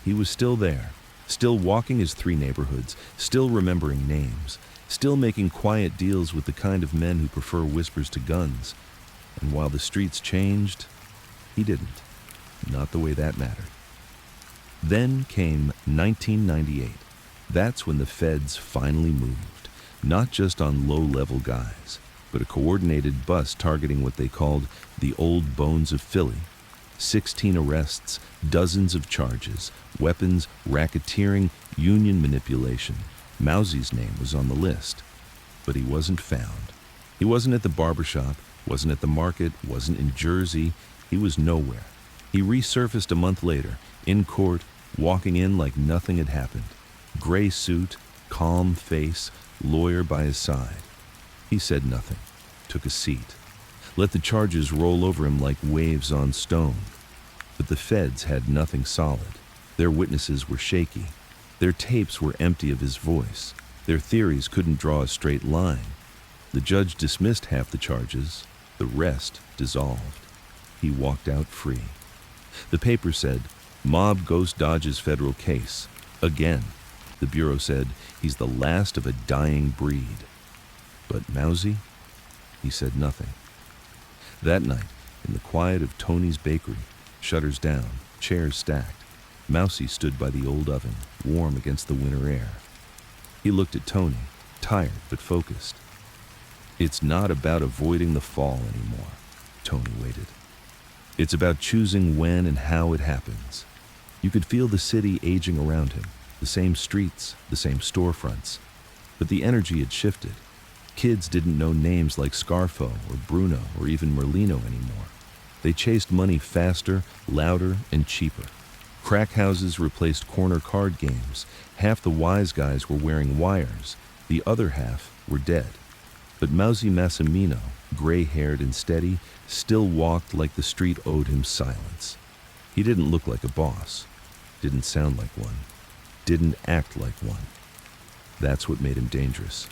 he was still there, still walking his 3 neighborhoods, still remembering names, still making quiet deals with the kind of men who prefer whispers to guns. And while the streets changed, he didn't. Not the way that mattered. Then came 1998. That's when the feds finally moved. Not just on low-level guys, but a coordinated bust targeting what they called the old bones of Philly. 16 arrests, dozens of charges, weapons, racketeering, union manipulation. Mousie's name was on the list, but he wasn't found. He wasn't at the barbershop, wasn't at the market, wasn't in Jersey. He was nowhere. He resurfaced a month later, in court, walking in like nothing had happened. Gray suit, calm face, lawyer by his side. He said nothing, took a seat, let the charges roll over him like waves on stone. But the feds had nothing solid. Their witnesses were shaky. Their tapes were empty of his voice. Their theories couldn't draw a straight line. The judge dismissed half the charges. The rest dissolved. He walked out free. The paper said, "Mob ghost dodges federal case." Again. The bureau said, "He's the last of a dying breed." But Mousie? He said nothing. That night, in the quiet of Tony's bakery, shutters down, chairs stacked, Mousie stood by the old oven, warm against the winter air. He looked at Tony, tired but focused. "It's not about avoiding the fall anymore," Tony waited. "It's about choosing when and how it happens." You could feel the city aging around him, the same streets, the same storefronts. But the energy had shifted. Kids didn't know names like Scarfo or Bruno or even Merlino anymore. They chased money faster, louder, and cheaper. Crack houses replaced corner card games. Half the wise guys were wearing wires. The other half were dead. But Mousie Massimino, gray-haired and steady, still walked like the street owed him silence. He didn't look like a boss, didn't sound like one, didn't act like one. That's what made him dangerous.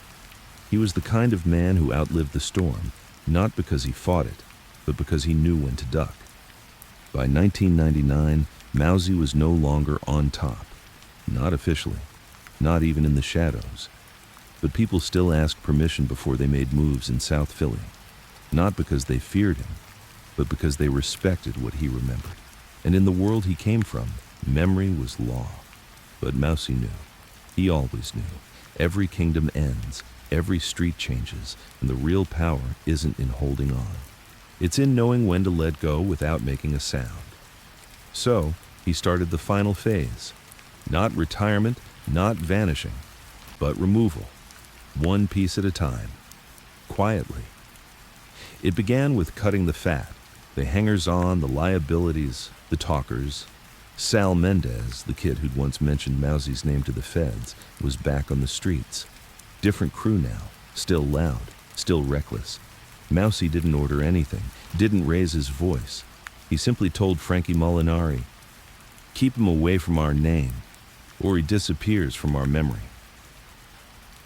He was the kind of man who outlived the storm, not because he fought it, but because he knew when to duck. By 1999, Mousie was no longer on top. Not officially, not even in the shadows. But people still asked permission before they made moves in South Philly. Not because they feared him, but because they respected what he remembered. And in the world he came from, memory was law. But Mousie knew. He always knew. Every kingdom ends, every street changes, and the real power isn't in holding on. It's in knowing when to let go without making a sound. So, he started the final phase. Not retirement, not vanishing, but removal. One piece at a time. Quietly. It began with cutting the fat, the hangers-on, the liabilities, the talkers. Sal Mendez, the kid who'd once mentioned Mousie's name to the feds, was back on the streets. Different crew now, still loud, still reckless. Mousie didn't order anything, didn't raise his voice. He simply told Frankie Molinari, "Keep him away from our name, or he disappears from our memory."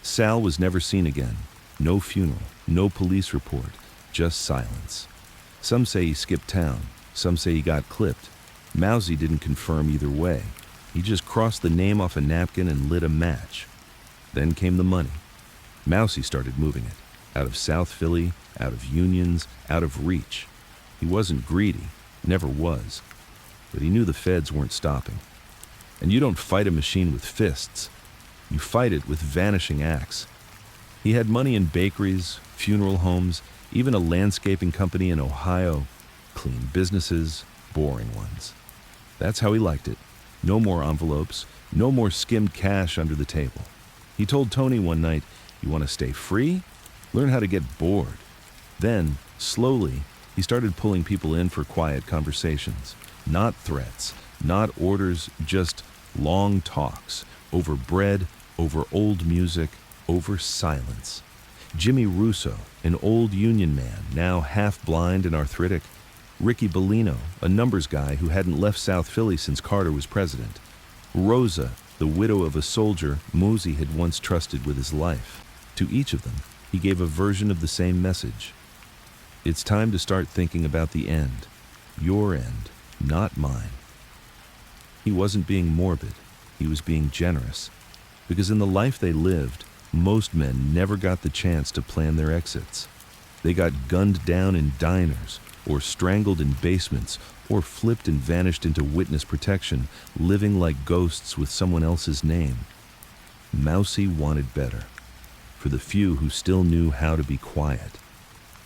Sal was never seen again. No funeral, no police report, just silence. Some say he skipped town, some say he got clipped. Mousie didn't confirm either way. He just crossed the name off a napkin and lit a match. Then came the money. Mousie started moving it, out of South Philly, out of unions, out of reach. He wasn't greedy, never was, but he knew the feds weren't stopping. And you don't fight a machine with fists. You fight it with vanishing acts. He had money in bakeries, funeral homes, even a landscaping company in Ohio. Clean businesses, boring ones. That's how he liked it. No more envelopes, no more skimmed cash under the table. He told Tony one night, "You want to stay free? Learn how to get bored." Then, slowly, he started pulling people in for quiet conversations. Not threats, not orders, just long talks, over bread, over old music, over silence. Jimmy Russo, an old union man, now half-blind and arthritic. Ricky Bellino, a numbers guy who hadn't left South Philly since Carter was president. Rosa, the widow of a soldier Mousie had once trusted with his life. To each of them, he gave a version of the same message. It's time to start thinking about the end. Your end, not mine. He wasn't being morbid. He was being generous. Because in the life they lived, most men never got the chance to plan their exits. They got gunned down in diners, or strangled in basements, or flipped and vanished into witness protection, living like ghosts with someone else's name. Mousie wanted better, for the few who still knew how to be quiet.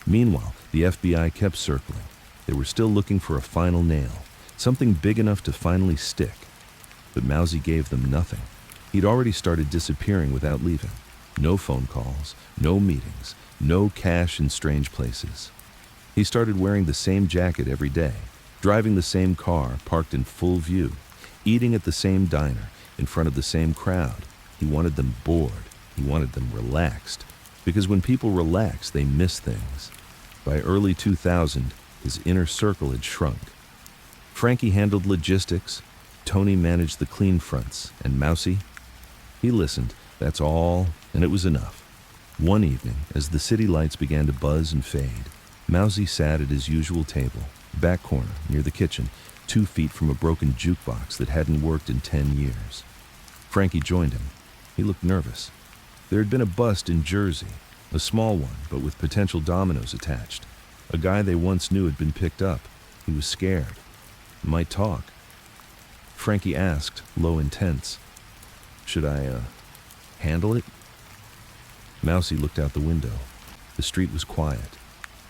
Meanwhile, the FBI kept circling. They were still looking for a final nail, something big enough to finally stick. But Mousie gave them nothing. He'd already started disappearing without leaving. No phone calls, no meetings, no cash in strange places. He started wearing the same jacket every day, driving the same car parked in full view, eating at the same diner, in front of the same crowd. He wanted them bored. He wanted them relaxed. Because when people relax, they miss things. By early 2000, his inner circle had shrunk. Frankie handled logistics, Tony managed the clean fronts, and Mousie? He listened, that's all, and it was enough. One evening, as the city lights began to buzz and fade, Mousie sat at his usual table, back corner, near the kitchen, 2 feet from a broken jukebox that hadn't worked in 10 years. Frankie joined him. He looked nervous. There had been a bust in Jersey, a small one, but with potential dominoes attached. A guy they once knew had been picked up. He was scared. Might talk. Frankie asked, low and tense, "Should I, handle it?" Mousie looked out the window. The street was quiet.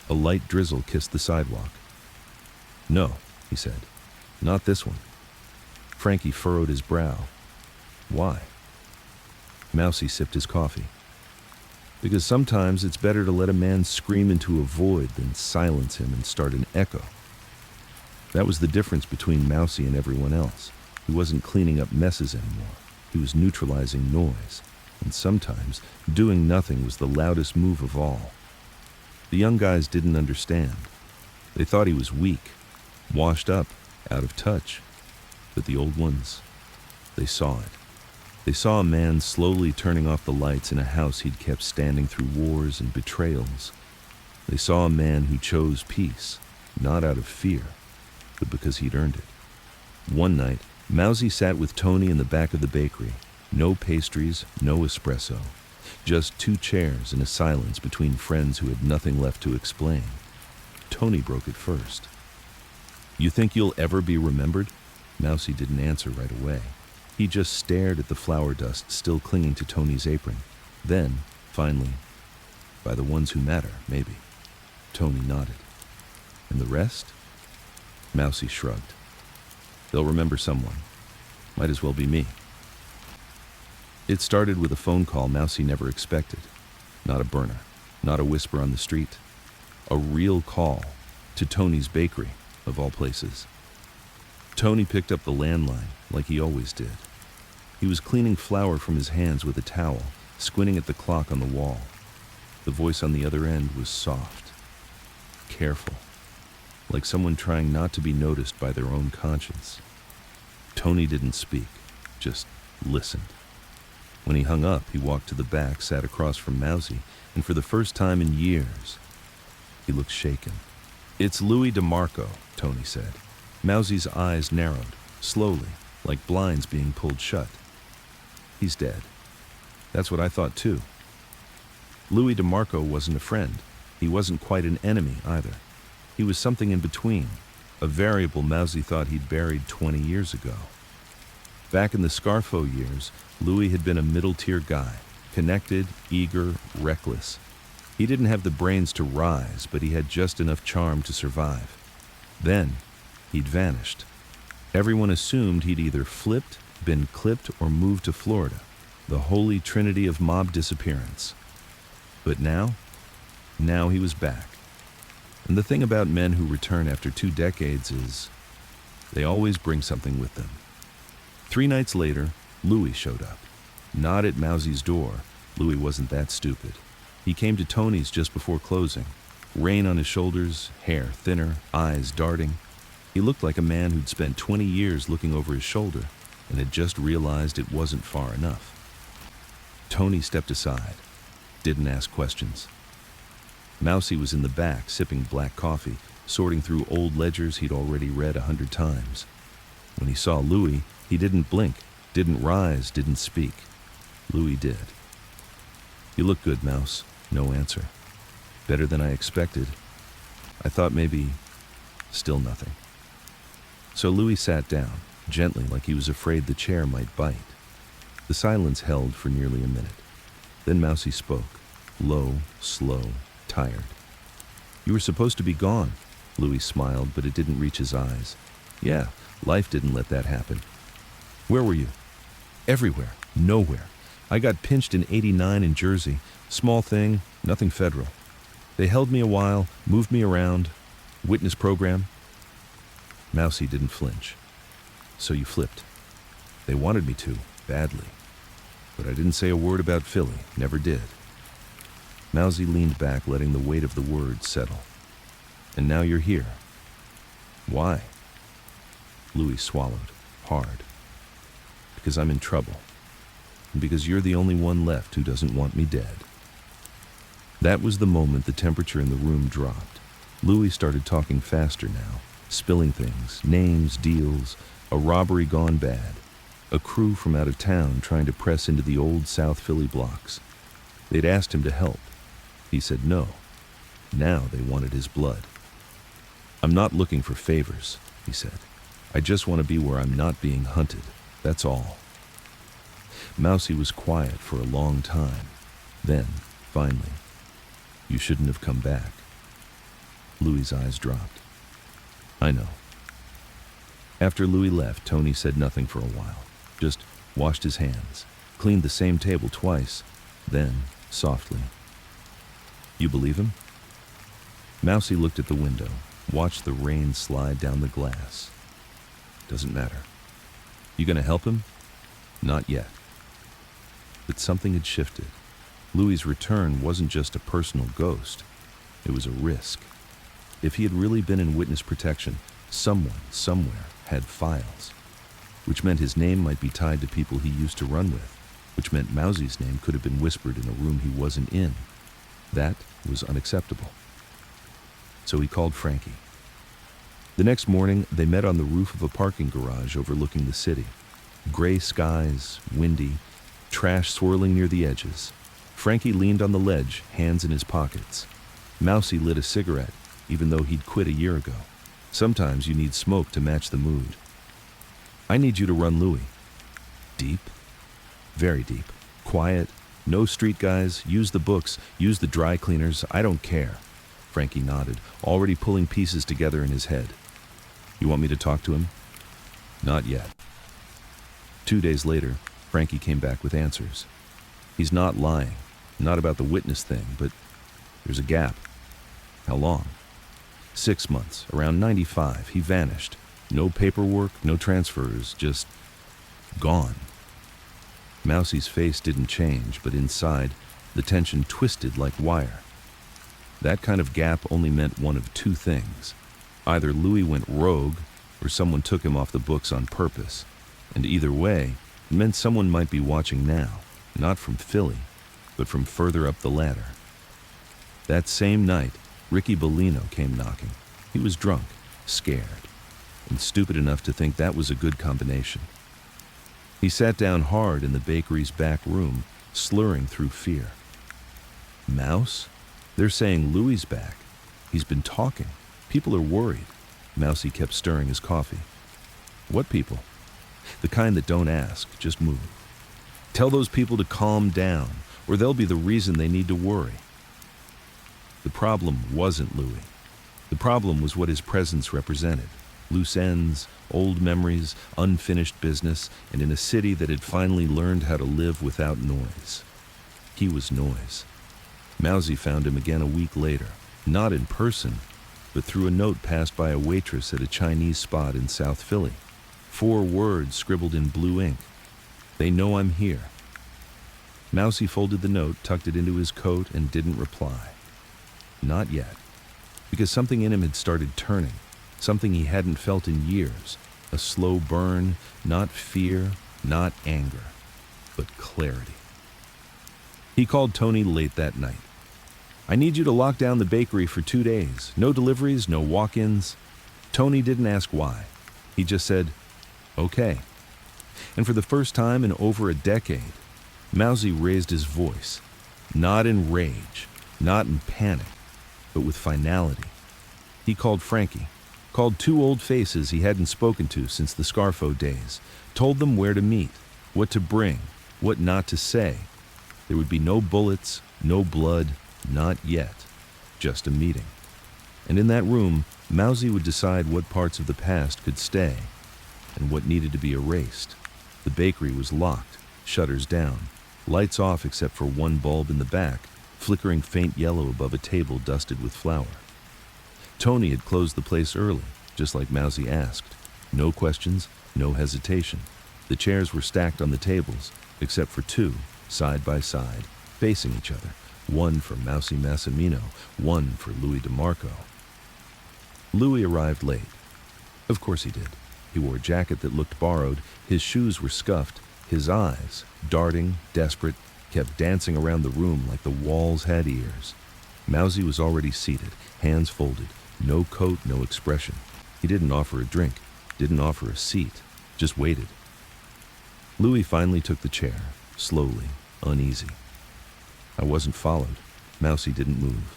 A light drizzle kissed the sidewalk. "No," he said. "Not this one." Frankie furrowed his brow. "Why?" Mousie sipped his coffee. "Because sometimes it's better to let a man scream into a void than silence him and start an echo." That was the difference between Mousie and everyone else. He wasn't cleaning up messes anymore. He was neutralizing noise. And sometimes, doing nothing was the loudest move of all. The young guys didn't understand. They thought he was weak, washed up, out of touch. But the old ones, they saw it. They saw a man slowly turning off the lights in a house he'd kept standing through wars and betrayals. They saw a man who chose peace, not out of fear, but because he'd earned it. One night, Mousie sat with Tony in the back of the bakery. No pastries, no espresso. Just 2 chairs and a silence between friends who had nothing left to explain. Tony broke it first. "You think you'll ever be remembered?" Mousie didn't answer right away. He just stared at the flour dust still clinging to Tony's apron. Then, finally, "By the ones who matter, maybe." Tony nodded. "And the rest?" Mousie shrugged. "They'll remember someone. Might as well be me." It started with a phone call Mousie never expected. Not a burner, not a whisper on the street. A real call to Tony's bakery, of all places. Tony picked up the landline, like he always did. He was cleaning flour from his hands with a towel, squinting at the clock on the wall. The voice on the other end was soft, careful, like someone trying not to be noticed by their own conscience. Tony didn't speak, just listened. When he hung up, he walked to the back, sat across from Mousie, and for the first time in years, he looked shaken. "It's Louis DeMarco," Tony said. Mousie's eyes narrowed, slowly, like blinds being pulled shut. "He's dead." "That's what I thought too." Louis DeMarco wasn't a friend. He wasn't quite an enemy either. He was something in between, a variable Mousie thought he'd buried 20 years ago. Back in the Scarfo years, Louis had been a middle-tier guy, connected, eager, reckless. He didn't have the brains to rise, but he had just enough charm to survive. Then, he'd vanished. Everyone assumed he'd either flipped, been clipped, or moved to Florida, the holy trinity of mob disappearance. But now he was back. And the thing about men who return after 2 decades is they always bring something with them. 3 nights later, Louis showed up. Not at Mousie's door. Louis wasn't that stupid. He came to Tony's just before closing. Rain on his shoulders, hair thinner, eyes darting. He looked like a man who'd spent 20 years looking over his shoulder and had just realized it wasn't far enough. Tony stepped aside, didn't ask questions. Mousie was in the back, sipping black coffee, sorting through old ledgers he'd already read 100 times. When he saw Louis, he didn't blink, didn't rise, didn't speak. Louis did. "You look good, Mouse." No answer. "Better than I expected. I thought maybe..." Still nothing. So Louis sat down, gently, like he was afraid the chair might bite. The silence held for nearly a minute. Then Mousie spoke, low, slow, tired. "You were supposed to be gone." Louis smiled, but it didn't reach his eyes. "Yeah, life didn't let that happen." "Where were you?" "Everywhere. Nowhere. I got pinched in '89 in Jersey. Small thing, nothing federal. They held me a while, moved me around. Witness program." Mousie didn't flinch. "So you flipped." "They wanted me to, badly. But I didn't say a word about Philly, never did." Mousie leaned back, letting the weight of the words settle. "And now you're here. Why?" Louis swallowed, hard. "Because I'm in trouble. And because you're the only one left who doesn't want me dead." That was the moment the temperature in the room dropped. Louis started talking faster now, spilling things, names, deals, a robbery gone bad, a crew from out of town trying to press into the old South Philly blocks. They'd asked him to help. He said no. Now they wanted his blood. "I'm not looking for favors," he said. "I just want to be where I'm not being hunted. That's all." Mousie was quiet for a long time. Then, finally, "You shouldn't have come back." Louis's eyes dropped. "I know." After Louis left, Tony said nothing for a while. Just washed his hands, cleaned the same table twice, then, softly, "You believe him?" Mousie looked at the window, watched the rain slide down the glass. "Doesn't matter." "You gonna help him?" "Not yet." But something had shifted. Louis's return wasn't just a personal ghost. It was a risk. If he had really been in witness protection, someone, somewhere, had files. Which meant his name might be tied to people he used to run with. Which meant Mousie's name could have been whispered in a room he wasn't in. That was unacceptable. So he called Frankie. The next morning, they met on the roof of a parking garage overlooking the city. Gray skies, windy, trash swirling near the edges. Frankie leaned on the ledge, hands in his pockets. Mousie lit a cigarette, even though he'd quit a year ago. Sometimes you need smoke to match the mood. "I need you to run Louis." "Deep?" "Very deep. Quiet. No street guys. Use the books. Use the dry cleaners. I don't care." Frankie nodded, already pulling pieces together in his head. "You want me to talk to him?" "Not yet." 2 days later, Frankie came back with answers. "He's not lying. Not about the witness thing, but there's a gap." "How long?" 6 months. Around 95, he vanished. No paperwork, no transfers, just gone. Mousie's face didn't change, but inside, the tension twisted like wire. That kind of gap only meant one of two things. Either Louis went rogue, or someone took him off the books on purpose. And either way, it meant someone might be watching now, not from Philly, but from further up the ladder. That same night, Nicky Merlino came knocking. He was drunk, scared, and stupid enough to think that was a good combination. He sat down hard in the bakery's back room, slurring through fear. Mouse? They're saying Louis back. He's been talking. People are worried. Mousie kept stirring his coffee. What people? The kind that don't ask, just move. Tell those people to calm down, or they'll be the reason they need to worry. The problem wasn't Louis. The problem was what his presence represented. Loose ends, old memories, unfinished business, and in a city that had finally learned how to live without noise. He was noise. Mousie found him again a week later, not in person, but through a note passed by a waitress at a Chinese spot in South Philly. 4 words scribbled in blue ink. They know I'm here. Mousie folded the note, tucked it into his coat, and didn't reply. Not yet. Because something in him had started turning, something he hadn't felt in years. A slow burn, not fear, not anger, but clarity. He called Tony late that night. I need you to lock down the bakery for 2 days. No deliveries, no walk-ins. Tony didn't ask why. He just said, okay. And for the first time in over a decade, Mousie raised his voice, not in rage, not in panic, but with finality. He called Frankie, called 2 old faces he hadn't spoken to since the Scarfo days, told them where to meet, what to bring, what not to say. There would be no bullets, no blood, not yet, just a meeting. And in that room, Mousie would decide what parts of the past could stay and what needed to be erased. The bakery was locked, shutters down, lights off except for one bulb in the back, flickering faint yellow above a table dusted with flour. Tony had closed the place early, just like Mousie asked. No questions, no hesitation. The chairs were stacked on the tables, except for 2, side by side, facing each other. One for Mousie Massimino, one for Louis DeMarco. Louis arrived late. Of course he did. He wore a jacket that looked borrowed, his shoes were scuffed, his eyes, darting, desperate, kept dancing around the room like the walls had ears. Mousie was already seated, hands folded, no coat, no expression. He didn't offer a drink, didn't offer a seat, just waited. Louis finally took the chair, slowly, uneasy. I wasn't followed. Mousie didn't move.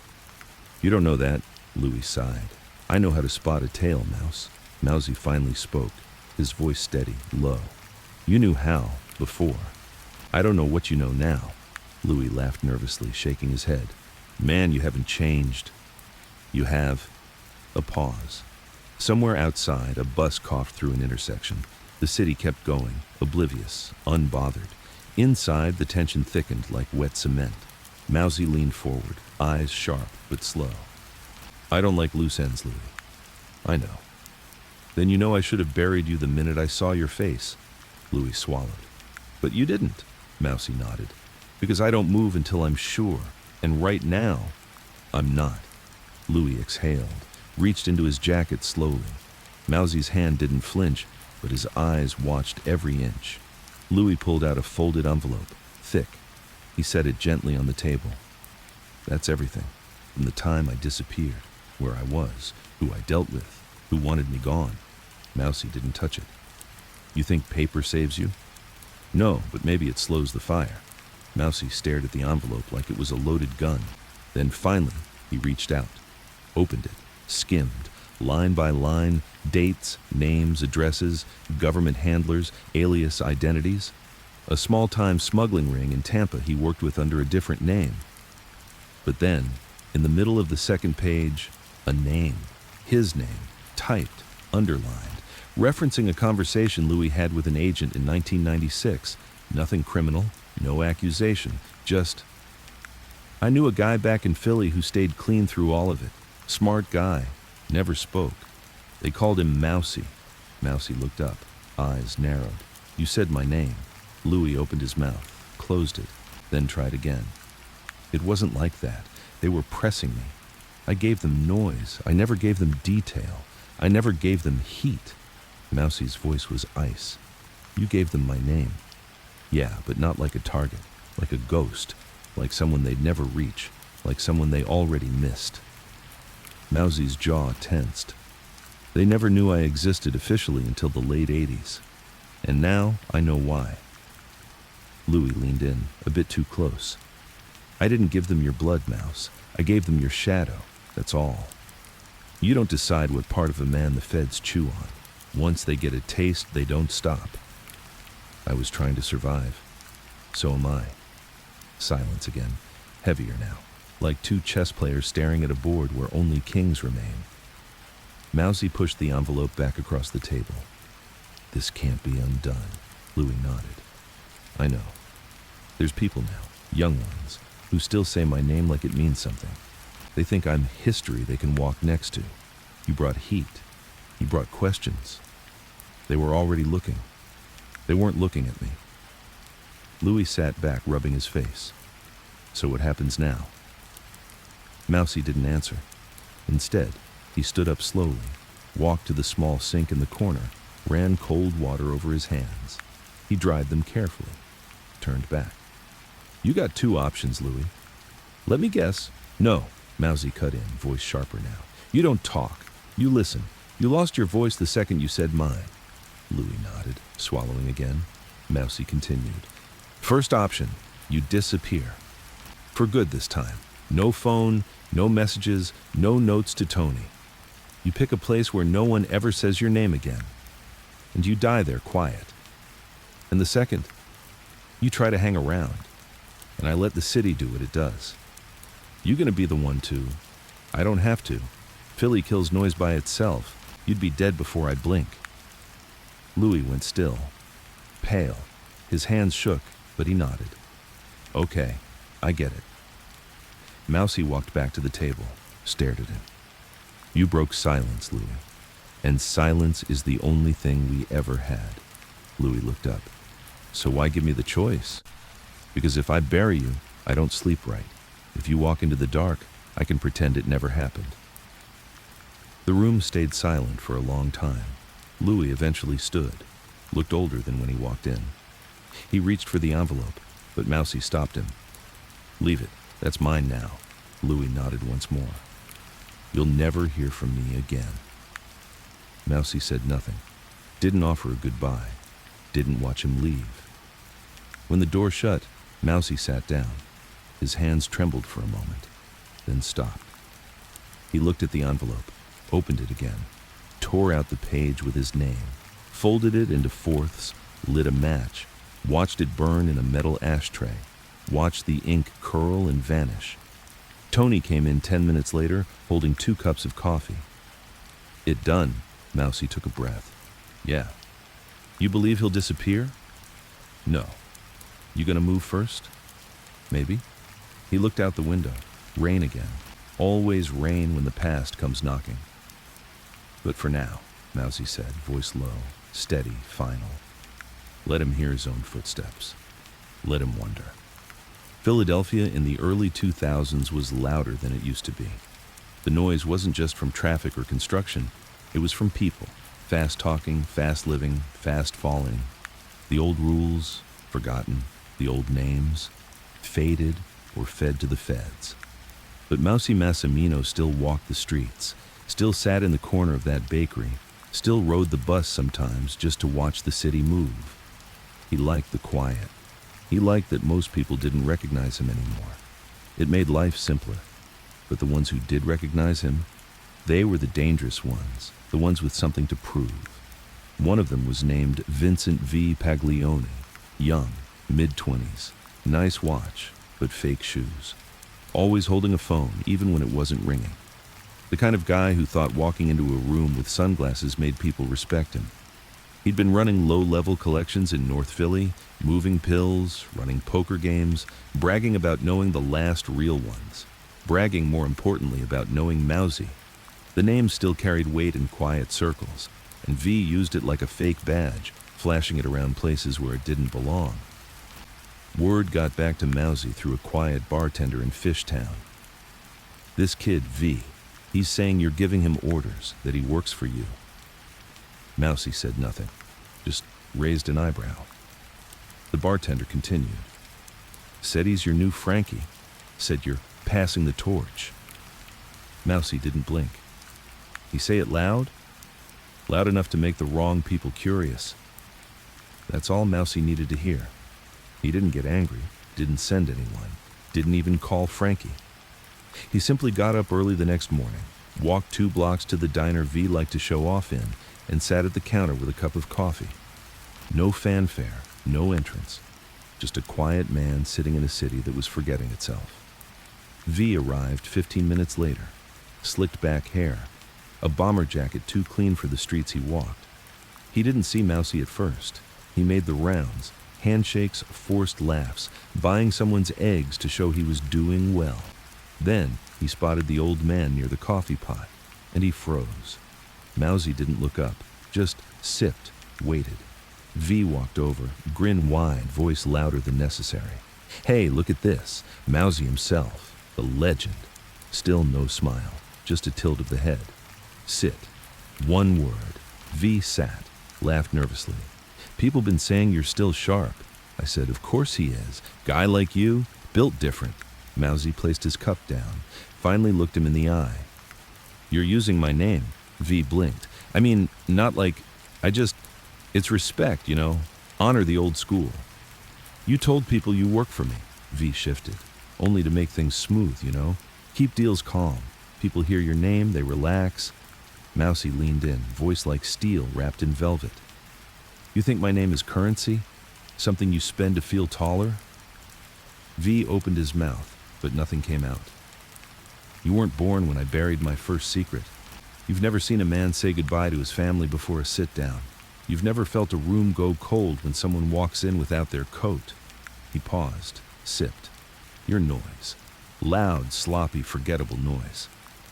You don't know that, Louis sighed. I know how to spot a tail, Mouse. Mousie finally spoke, his voice steady, low. You knew how, before. I don't know what you know now. Louis laughed nervously, shaking his head. Man, you haven't changed. You have. A pause. Somewhere outside, a bus coughed through an intersection. The city kept going, oblivious, unbothered. Inside, the tension thickened like wet cement. Mousie leaned forward, eyes sharp but slow. I don't like loose ends, Louis. I know. Then you know I should have buried you the minute I saw your face. Louis swallowed. But you didn't, Mousie nodded. Because I don't move until I'm sure. And right now, I'm not. Louis exhaled, reached into his jacket slowly. Mousie's hand didn't flinch, but his eyes watched every inch. Louis pulled out a folded envelope, thick. He set it gently on the table. That's everything. From the time I disappeared, where I was, who I dealt with, who wanted me gone. Mousie didn't touch it. You think paper saves you? No, but maybe it slows the fire. Mousie stared at the envelope like it was a loaded gun. Then finally, he reached out, opened it, skimmed, line by line, dates, names, addresses, government handlers, alias identities. A small-time smuggling ring in Tampa he worked with under a different name. But then, in the middle of the second page, a name, his name, typed, underlined, referencing a conversation Louis had with an agent in 1996. Nothing criminal, no accusation, just, I knew a guy back in Philly who stayed clean through all of it. Smart guy, never spoke. They called him Mousie. Mousie looked up, eyes narrowed. You said my name. Louis opened his mouth, closed it, then tried again. It wasn't like that. They were pressing me. I gave them noise. I never gave them detail. I never gave them heat. Mousie's voice was ice. You gave them my name. Yeah, but not like a target, like a ghost, like someone they'd never reach, like someone they already missed. Mousie's jaw tensed. They never knew I existed officially until the late 80s. And now I know why. Louis leaned in, a bit too close. I didn't give them your blood, Mouse. I gave them your shadow, that's all. You don't decide what part of a man the feds chew on. Once they get a taste, they don't stop. I was trying to survive. So am I. Silence again, heavier now, like two chess players staring at a board where only kings remain. Mousie pushed the envelope back across the table. This can't be undone, Louis nodded. I know. There's people now, young ones, who still say my name like it means something. They think I'm history they can walk next to. You brought heat. You brought questions. They were already looking. They weren't looking at me. Louis sat back, rubbing his face. So what happens now? Mousie didn't answer. Instead, he stood up slowly, walked to the small sink in the corner, ran cold water over his hands. He dried them carefully, turned back. You got two options, Louis. Let me guess. No, Mousie cut in, voice sharper now. You don't talk. You listen. You lost your voice the second you said mine. Louis nodded, swallowing again. Mousie continued. First option, you disappear. For good this time. No phone, no messages, no notes to Tony. You pick a place where no one ever says your name again. And you die there quiet. And the second, you try to hang around. And I let the city do what it does. You gonna be the one to. I don't have to. Philly kills noise by itself. You'd be dead before I blink. Louis went still, pale. His hands shook, but he nodded. Okay, I get it. Mousie walked back to the table, stared at him. You broke silence, Louis. And silence is the only thing we ever had. Louis looked up. So why give me the choice? Because if I bury you, I don't sleep right. If you walk into the dark, I can pretend it never happened. The room stayed silent for a long time. Louis eventually stood, looked older than when he walked in. He reached for the envelope, but Mousie stopped him. Leave it, that's mine now. Louis nodded once more. You'll never hear from me again. Mousie said nothing, didn't offer a goodbye, didn't watch him leave. When the door shut, Mousie sat down. His hands trembled for a moment, then stopped. He looked at the envelope, opened it again, tore out the page with his name, folded it into fourths, lit a match, watched it burn in a metal ashtray, watched the ink curl and vanish. Tony came in 10 minutes later, holding 2 cups of coffee. It done, Mousie took a breath. Yeah. You believe he'll disappear? No. You gonna move first? Maybe. He looked out the window. Rain again. Always rain when the past comes knocking. But for now, Mousie said, voice low, steady, final. Let him hear his own footsteps. Let him wonder. Philadelphia in the early 2000s was louder than it used to be. The noise wasn't just from traffic or construction. It was from people. Fast talking, fast living, fast falling. The old rules, forgotten. The old names, faded or fed to the feds. But Mousie Massimino still walked the streets, still sat in the corner of that bakery, still rode the bus sometimes just to watch the city move. He liked the quiet. He liked that most people didn't recognize him anymore. It made life simpler. But the ones who did recognize him, they were the dangerous ones, the ones with something to prove. One of them was named Vincent V. Paglione, young, mid-20s, nice watch, but fake shoes. Always holding a phone, even when it wasn't ringing. The kind of guy who thought walking into a room with sunglasses made people respect him. He'd been running low-level collections in North Philly, moving pills, running poker games, bragging about knowing the last real ones, bragging more importantly about knowing Mousie. The name still carried weight in quiet circles, and V used it like a fake badge, flashing it around places where it didn't belong. Word got back to Mousie through a quiet bartender in Fishtown. This kid, V, he's saying you're giving him orders, that he works for you. Mousie said nothing, just raised an eyebrow. The bartender continued. Said he's your new Frankie. Said you're passing the torch. Mousie didn't blink. He say it loud? Loud enough to make the wrong people curious. That's all Mousie needed to hear. He didn't get angry, didn't send anyone, didn't even call Frankie. He simply got up early the next morning, walked 2 blocks to the diner V liked to show off in, and sat at the counter with a cup of coffee. No fanfare, no entrance, just a quiet man sitting in a city that was forgetting itself. V arrived 15 minutes later, slicked back hair, a bomber jacket too clean for the streets he walked. He didn't see Mousie at first. He made the rounds, handshakes, forced laughs, buying someone's eggs to show he was doing well. Then he spotted the old man near the coffee pot, and he froze. Mousie didn't look up, just sipped, waited. V walked over, grin wide, voice louder than necessary. Hey, look at this. Mousie himself, the legend. Still no smile, just a tilt of the head. Sit. One word. V sat, laughed nervously. People been saying you're still sharp. I said, of course he is. Guy like you, built different. Mousie placed his cup down, finally looked him in the eye. You're using my name. V blinked. I mean, not like, it's respect, you know. Honor the old school. You told people you work for me. V shifted. Only to make things smooth, you know. Keep deals calm. People hear your name, they relax. Mousie leaned in, voice like steel wrapped in velvet. You think my name is currency? Something you spend to feel taller? V opened his mouth, but nothing came out. You weren't born when I buried my first secret. You've never seen a man say goodbye to his family before a sit-down. You've never felt a room go cold when someone walks in without their coat. He paused, sipped. Your noise. Loud, sloppy, forgettable noise.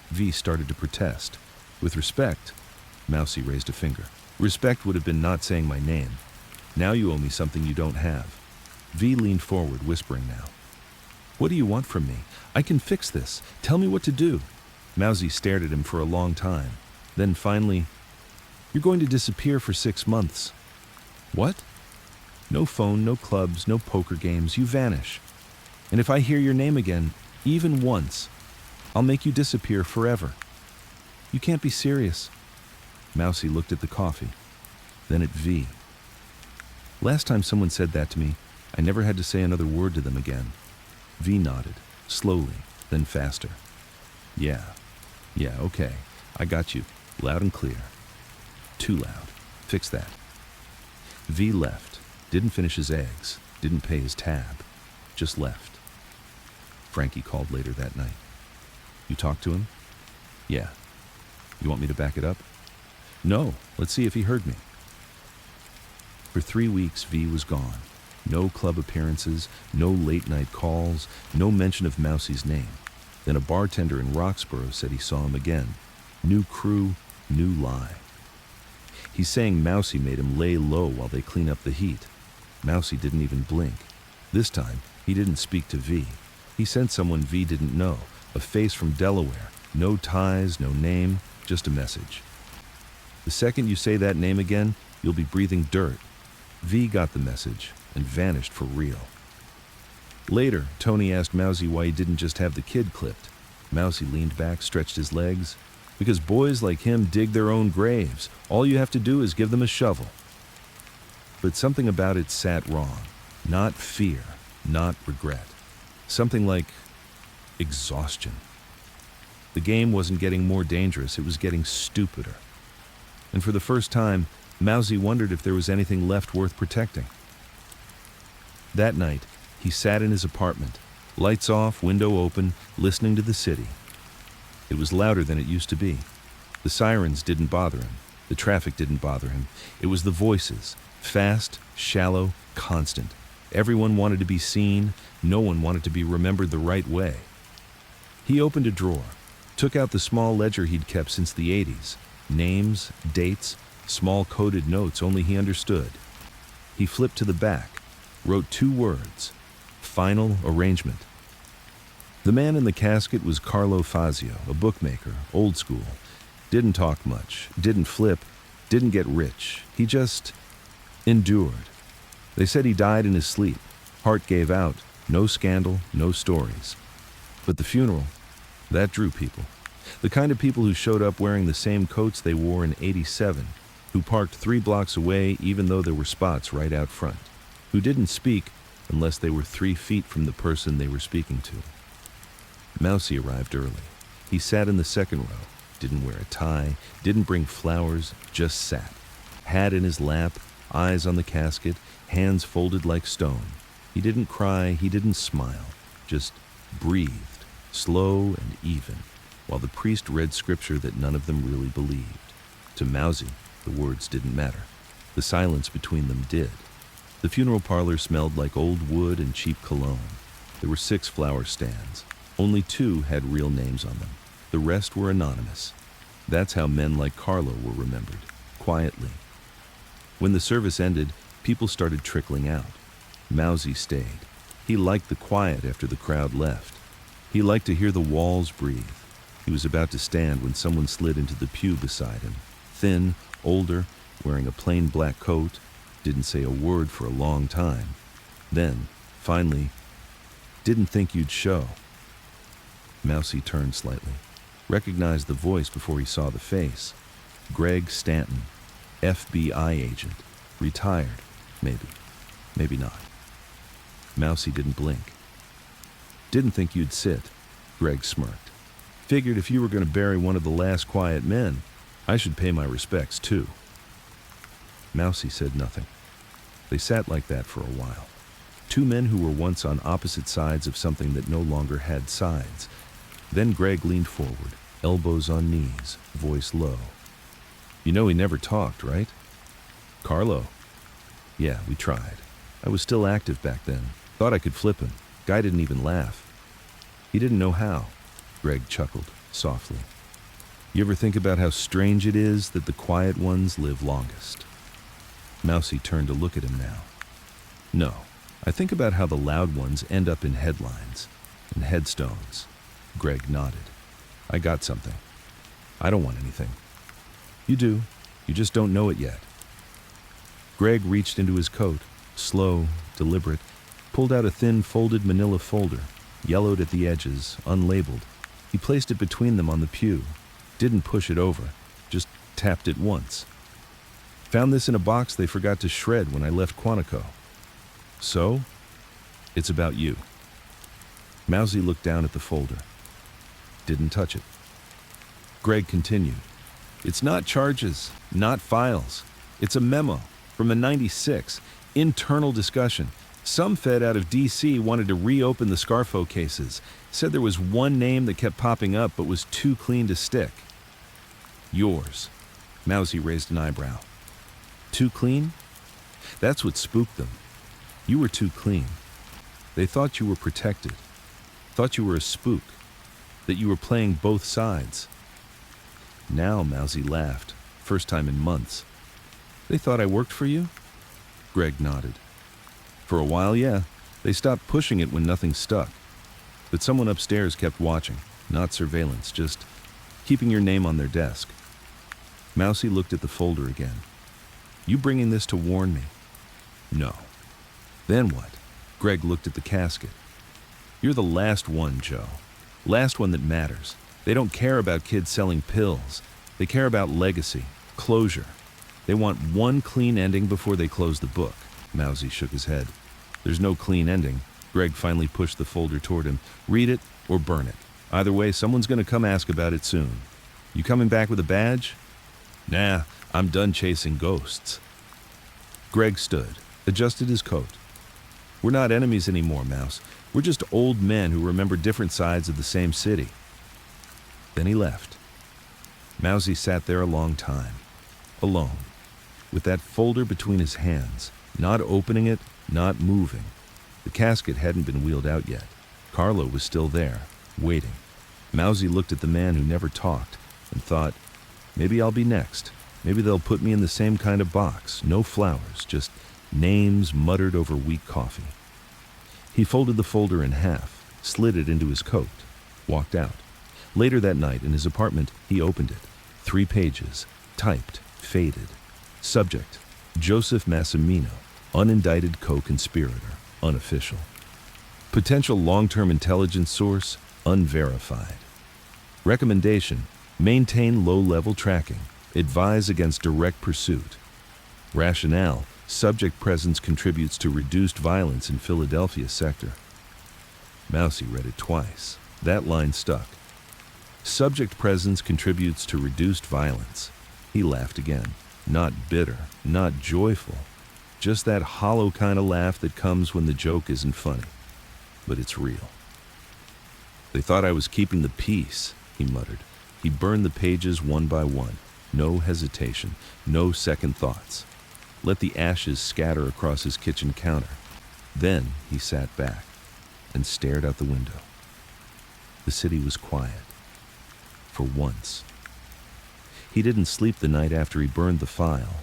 V started to protest. With respect, Mousie raised a finger. Respect would have been not saying my name. Now you owe me something you don't have. V leaned forward, whispering now. What do you want from me? I can fix this. Tell me what to do. Mousie stared at him for a long time. Then finally, you're going to disappear for 6 months. What? No phone, no clubs, no poker games. You vanish. And if I hear your name again, even once, I'll make you disappear forever. You can't be serious. Mousie looked at the coffee, then at V. Last time someone said that to me, I never had to say another word to them again. V nodded, slowly, then faster. Yeah, okay. I got you, loud and clear. Too loud. Fix that. V left, didn't finish his eggs, didn't pay his tab, just left. Frankie called later that night. You talked to him? Yeah. You want me to back it up? No, let's see if he heard me. For 3 weeks, V was gone. No club appearances, no late-night calls, no mention of Mousie's name. Then a bartender in Roxborough said he saw him again. New crew, new lie. He's saying Mousie made him lay low while they clean up the heat. Mousie didn't even blink. This time, he didn't speak to V. He sent someone V didn't know, a face from Delaware. No ties, no name, just a message. The second you say that name again, you'll be breathing dirt. V got the message and vanished for real. Later, Tony asked Mousie why he didn't just have the kid clipped. Mousie leaned back, stretched his legs. Because boys like him dig their own graves. All you have to do is give them a shovel. But something about it sat wrong. Not fear, not regret. Something like exhaustion. The game wasn't getting more dangerous, it was getting stupider. And for the first time, Mousie wondered if there was anything left worth protecting. That night, he sat in his apartment, lights off, window open, listening to the city. It was louder than it used to be. The sirens didn't bother him. The traffic didn't bother him. It was the voices, fast, shallow, constant. Everyone wanted to be seen. No one wanted to be remembered the right way. He opened a drawer, took out the small ledger he'd kept since the 80s. Names, dates, Small coded notes only he understood. He flipped to the back, wrote 2 words: final arrangement. The man in the casket was Carlo Fazio, a bookmaker, old school. Didn't talk much, didn't flip, didn't get rich. He just endured. They said he died in his sleep. Heart gave out, no scandal, no stories. But the funeral, that drew people. The kind of people who showed up wearing the same coats they wore in '87, who parked 3 blocks away even though there were spots right out front, who didn't speak unless they were 3 feet from the person they were speaking to. Mousie arrived early. He sat in the second row, didn't wear a tie, didn't bring flowers, just sat. Hat in his lap, eyes on the casket, hands folded like stone. He didn't cry, he didn't smile, just breathed, slow and even, while the priest read scripture that none of them really believed. To Mousie, the words didn't matter. The silence between them did. The funeral parlor smelled like old wood and cheap cologne. There were 6 flower stands. Only 2 had real names on them. The rest were anonymous. That's how men like Carlo were remembered, quietly. When the service ended, people started trickling out. Mousie stayed. He liked the quiet after the crowd left. He liked to hear the walls breathe. He was about to stand when someone slid into the pew beside him. Thin, older, wearing a plain black coat, didn't say a word for a long time. Then, finally, "Didn't think you'd show." Mousie turned slightly, recognized the voice before he saw the face. Greg Stanton, FBI agent, retired, maybe not. Mousie didn't blink. "Didn't think you'd sit," Greg smirked. "Figured if you were going to bury one of the last quiet men, I should pay my respects too." Mousie said nothing. They sat like that for a while. 2 men who were once on opposite sides of something that no longer had sides. Then Greg leaned forward, elbows on knees, voice low. "You know he never talked, right?" "Carlo?" "Yeah, we tried. I was still active back then. Thought I could flip him. Guy didn't even laugh." "He didn't know how." Greg chuckled, softly. "You ever think about how strange it is that the quiet ones live longest?" Mousie turned to look at him now. "No. I think about how the loud ones end up in headlines and headstones." Greg nodded. "I got something. I don't want anything." "You do. You just don't know it yet." Greg reached into his coat, slow, deliberate, pulled out a thin folded manila folder, yellowed at the edges, unlabeled. He placed it between them on the pew, didn't push it over, just tapped it once. "Found this in a box they forgot to shred when I left Quantico." "So? It's about you." Mousie looked down at the folder. Didn't touch it. Greg continued. "It's not charges, not files. It's a memo from a '96, internal discussion. Some Fed out of D.C. wanted to reopen the Scarfo cases, said there was one name that kept popping up but was too clean to stick." "Yours." Mousie raised an eyebrow. "Too clean?" "That's what spooked them. You were too clean. They thought you were protected, thought you were a spook, that you were playing both sides." Now Mousie laughed, first time in months. "They thought I worked for you?" Greg nodded. "For a while, yeah. They stopped pushing it when nothing stuck. But someone upstairs kept watching, not surveillance, just keeping your name on their desk." Mousie looked at the folder again. "You bringing this to warn me?" "No." "Then what?" Greg looked at the casket. "You're the last one, Joe. Last one that matters. They don't care about kids selling pills. They care about legacy, closure. They want one clean ending before they close the book." Mousie shook his head. "There's no clean ending." Greg finally pushed the folder toward him. "Read it or burn it. Either way, someone's going to come ask about it soon. You coming back with a badge?" "Nah, I'm done chasing ghosts." Greg stood, adjusted his coat. "We're not enemies anymore, Mouse. We're just old men who remember different sides of the same city." Then he left. Mousie sat there a long time, alone, with that folder between his hands, not opening it, not moving. The casket hadn't been wheeled out yet. Carlo was still there, waiting. Mousie looked at the man who never talked and thought, maybe I'll be next. Maybe they'll put me in the same kind of box, no flowers, just names muttered over weak coffee. He folded the folder in half, slid it into his coat, walked out. Later that night, in his apartment, he opened it. 3 pages, typed, faded. Subject: Joseph Massimino, unindicted co-conspirator, unofficial. Potential long-term intelligence source, unverified. Recommendation: maintain low-level tracking. Advise against direct pursuit. Rationale: subject presence contributes to reduced violence in Philadelphia sector. Mousie read it twice. That line stuck. Subject presence contributes to reduced violence. He laughed again. Not bitter, not joyful. Just that hollow kind of laugh that comes when the joke isn't funny. But it's real. They thought I was keeping the peace, he muttered. He burned the pages one by one. No hesitation, no second thoughts. Let the ashes scatter across his kitchen counter. Then he sat back and stared out the window. The city was quiet. For once. He didn't sleep the night after he burned the file.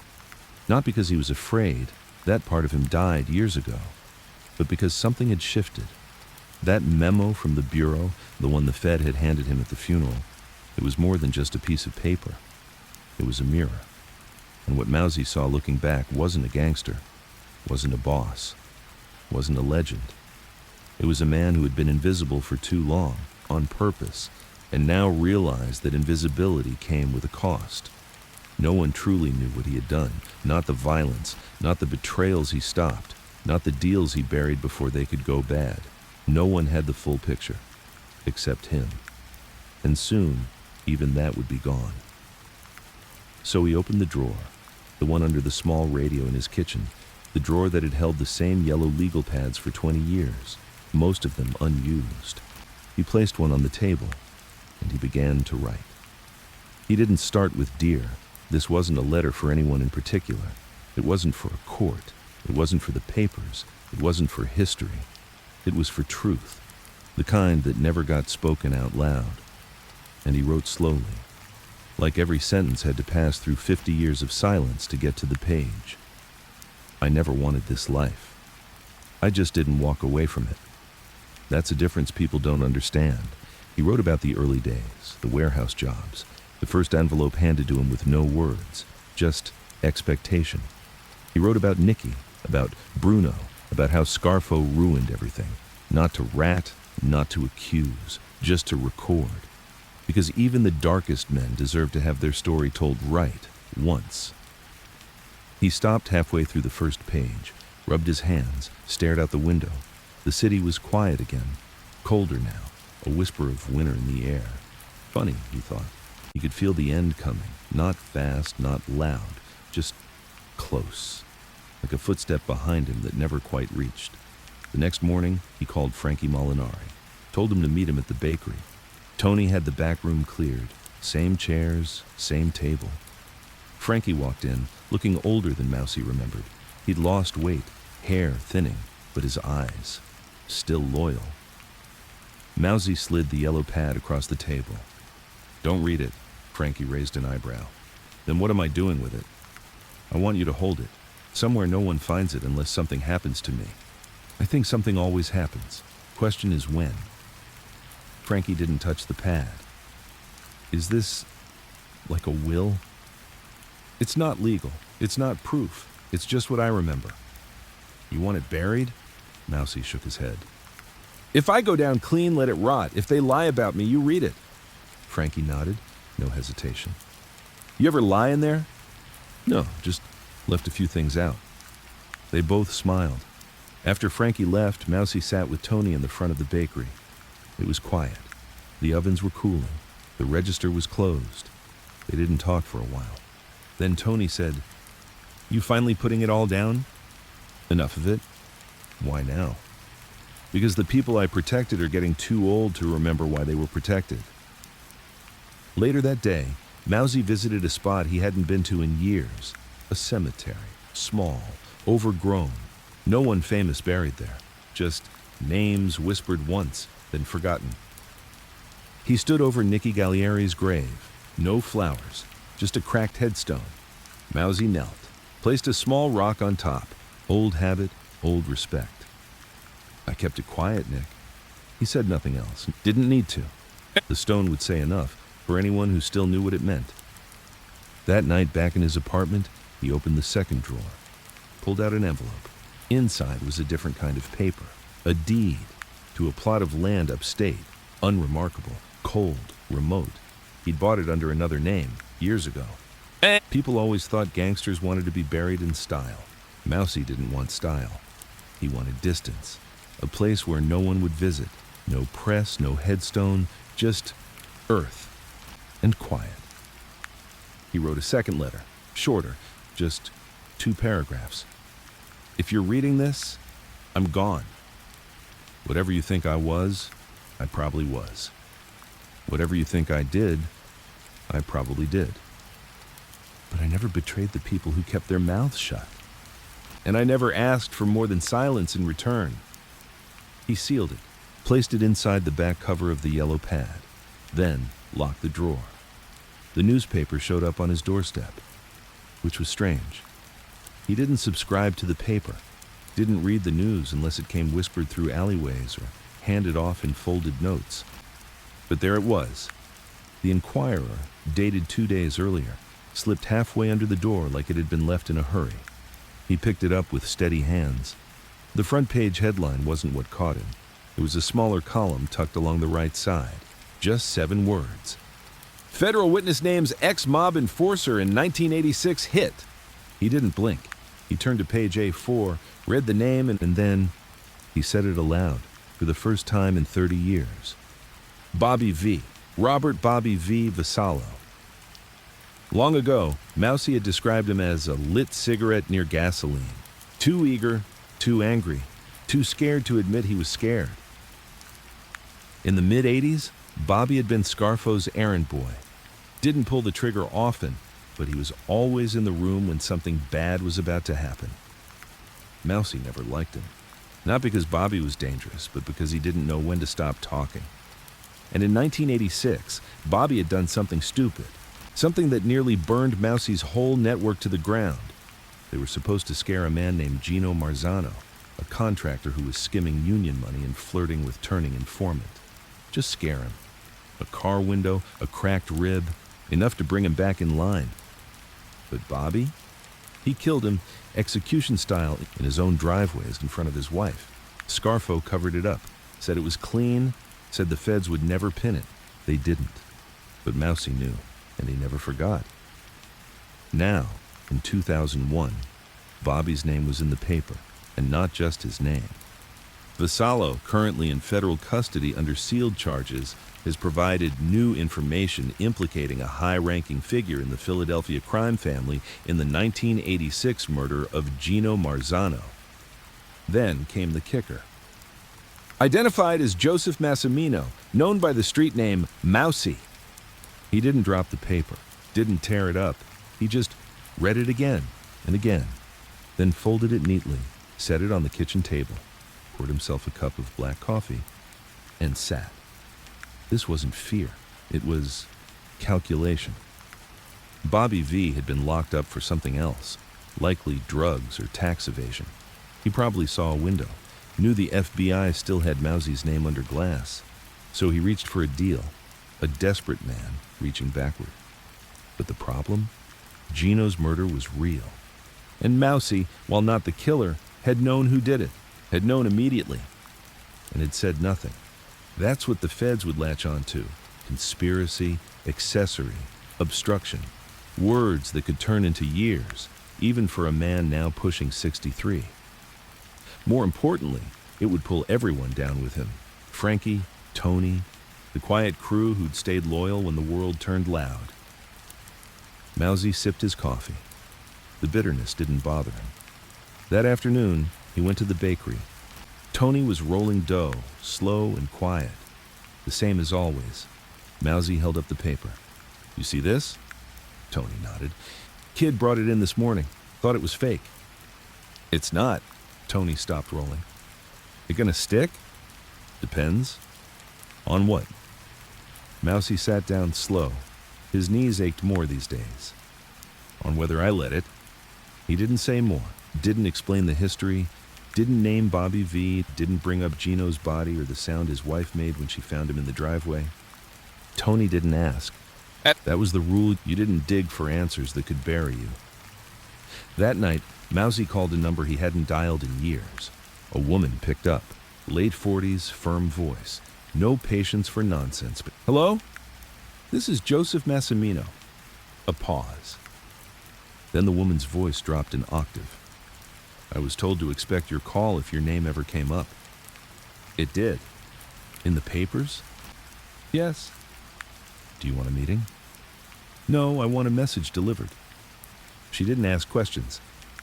Not because he was afraid, that part of him died years ago, but because something had shifted. That memo from the bureau, the one the Fed had handed him at the funeral, it was more than just a piece of paper. It was a mirror. And what Mousie saw looking back wasn't a gangster, wasn't a boss, wasn't a legend. It was a man who had been invisible for too long, on purpose, and now realized that invisibility came with a cost. No one truly knew what he had done, not the violence, not the betrayals he stopped, not the deals he buried before they could go bad. No one had the full picture, except him. And soon, even that would be gone. So he opened the drawer, the one under the small radio in his kitchen, the drawer that had held the same yellow legal pads for 20 years, most of them unused. He placed one on the table, and he began to write. He didn't start with "Dear." This wasn't a letter for anyone in particular. It wasn't for a court. It wasn't for the papers. It wasn't for history. It was for truth, the kind that never got spoken out loud. And he wrote slowly, like every sentence had to pass through 50 years of silence to get to the page. I never wanted this life. I just didn't walk away from it. That's a difference people don't understand. He wrote about the early days, the warehouse jobs, the first envelope handed to him with no words, just expectation. He wrote about Nicky, about Bruno, about how Scarfo ruined everything. Not to rat, not to accuse, just to record. Because even the darkest men deserve to have their story told right, once. He stopped halfway through the first page, rubbed his hands, stared out the window. The city was quiet again, colder now, a whisper of winter in the air. Funny, he thought. He could feel the end coming, not fast, not loud, just close, like a footstep behind him that never quite reached. The next morning, he called Frankie Molinari, told him to meet him at the bakery. Tony had the back room cleared, same chairs, same table. Frankie walked in, looking older than Mousie remembered. He'd lost weight, hair thinning, but his eyes, still loyal. Mousie slid the yellow pad across the table. Don't read it, Frankie raised an eyebrow. Then what am I doing with it? I want you to hold it, somewhere no one finds it unless something happens to me. I think something always happens. Question is when. Frankie didn't touch the pad. Is this like a will? It's not legal. It's not proof. It's just what I remember. You want it buried? Mousie shook his head. If I go down clean, let it rot. If they lie about me, you read it. Frankie nodded, no hesitation. You ever lie in there? No, just left a few things out. They both smiled. After Frankie left, Mousie sat with Tony in the front of the bakery. It was quiet. The ovens were cooling. The register was closed. They didn't talk for a while. Then Tony said, You finally putting it all down? Enough of it. Why now? Because the people I protected are getting too old to remember why they were protected. Later that day, Mousie visited a spot he hadn't been to in years. A cemetery, small, overgrown. No one famous buried there. Just names whispered once, then forgotten. He stood over Nicky Gallieri's grave. No flowers, just a cracked headstone, Mousie knelt, placed a small rock on top. Old habit, old respect. I kept it quiet, Nick. He said nothing else. Didn't need to. The stone would say enough for anyone who still knew what it meant. That night, back in his apartment, he opened the second drawer, pulled out an envelope. Inside was a different kind of paper, a deed to a plot of land upstate, unremarkable, cold, remote. He'd bought it under another name years ago. People always thought gangsters wanted to be buried in style. Mousie didn't want style. He wanted distance, a place where no one would visit. No press, no headstone, just earth and quiet. He wrote a second letter, shorter, just 2 paragraphs. If you're reading this, I'm gone. Whatever you think I was, I probably was. Whatever you think I did, I probably did. But I never betrayed the people who kept their mouths shut. And I never asked for more than silence in return. He sealed it, placed it inside the back cover of the yellow pad, then locked the drawer. The newspaper showed up on his doorstep, which was strange. He didn't subscribe to the paper, didn't read the news unless it came whispered through alleyways or handed off in folded notes. But there it was. The Inquirer, dated 2 days earlier, slipped halfway under the door like it had been left in a hurry. He picked it up with steady hands. The front page headline wasn't what caught him. It was a smaller column tucked along the right side. Just 7 words. Federal witness names ex-mob enforcer in 1986 hit. He didn't blink. He turned to page A4, read the name, and then he said it aloud for the first time in 30 years. Bobby V. Robert Bobby V. Vassallo. Long ago, Mousie had described him as a lit cigarette near gasoline. Too eager, too angry, too scared to admit he was scared. In the mid-'80s, Bobby had been Scarfo's errand boy. Didn't pull the trigger often, but he was always in the room when something bad was about to happen. Mousie never liked him. Not because Bobby was dangerous, but because he didn't know when to stop talking. And in 1986, Bobby had done something stupid. Something that nearly burned Mousie's whole network to the ground. They were supposed to scare a man named Gino Marzano, a contractor who was skimming union money and flirting with turning informant. Just scare him. A car window, a cracked rib, enough to bring him back in line. But Bobby? He killed him execution style in his own driveways in front of his wife. Scarfo covered it up, said it was clean, said the feds would never pin it. They didn't. But Mousie knew, and he never forgot. Now, in 2001, Bobby's name was in the paper, and not just his name. Vassallo, currently in federal custody under sealed charges, has provided new information implicating a high-ranking figure in the Philadelphia crime family in the 1986 murder of Gino Marzano. Then came the kicker. Identified as Joseph Massimino, known by the street name Mousie. He didn't drop the paper, didn't tear it up. He just read it again and again, then folded it neatly, set it on the kitchen table, poured himself a cup of black coffee, and sat. This wasn't fear. It was calculation. Bobby V had been locked up for something else, likely drugs or tax evasion. He probably saw a window, knew the FBI still had Mousie's name under glass, so he reached for a deal, a desperate man reaching backward. But the problem? Gino's murder was real. And Mousie, while not the killer, had known who did it, had known immediately, and had said nothing. That's what the feds would latch on to. Conspiracy, accessory, obstruction. Words that could turn into years, even for a man now pushing 63. More importantly, it would pull everyone down with him. Frankie, Tony, the quiet crew who'd stayed loyal when the world turned loud. Mousie sipped his coffee. The bitterness didn't bother him. That afternoon, he went to the bakery. Tony was rolling dough, slow and quiet, the same as always. Mousie held up the paper. You see this? Tony nodded. Kid brought it in this morning. Thought it was fake. It's not. Tony stopped rolling. It gonna stick? Depends. On what? Mousie sat down slow. His knees ached more these days. on whether I let it. He didn't say more, didn't explain the history, didn't name Bobby V, didn't bring up Gino's body or the sound his wife made when she found him in the driveway. Tony didn't ask. That was the rule. You didn't dig for answers that could bury you. That night, Mousie called a number he hadn't dialed in years. A woman picked up. Late 40s, firm voice. No patience for nonsense. But hello? This is Joseph Massimino. A pause. Then the woman's voice dropped an octave. I was told to expect your call if your name ever came up. It did. In the papers? Yes. Do you want a meeting? No, I want a message delivered. She didn't ask questions.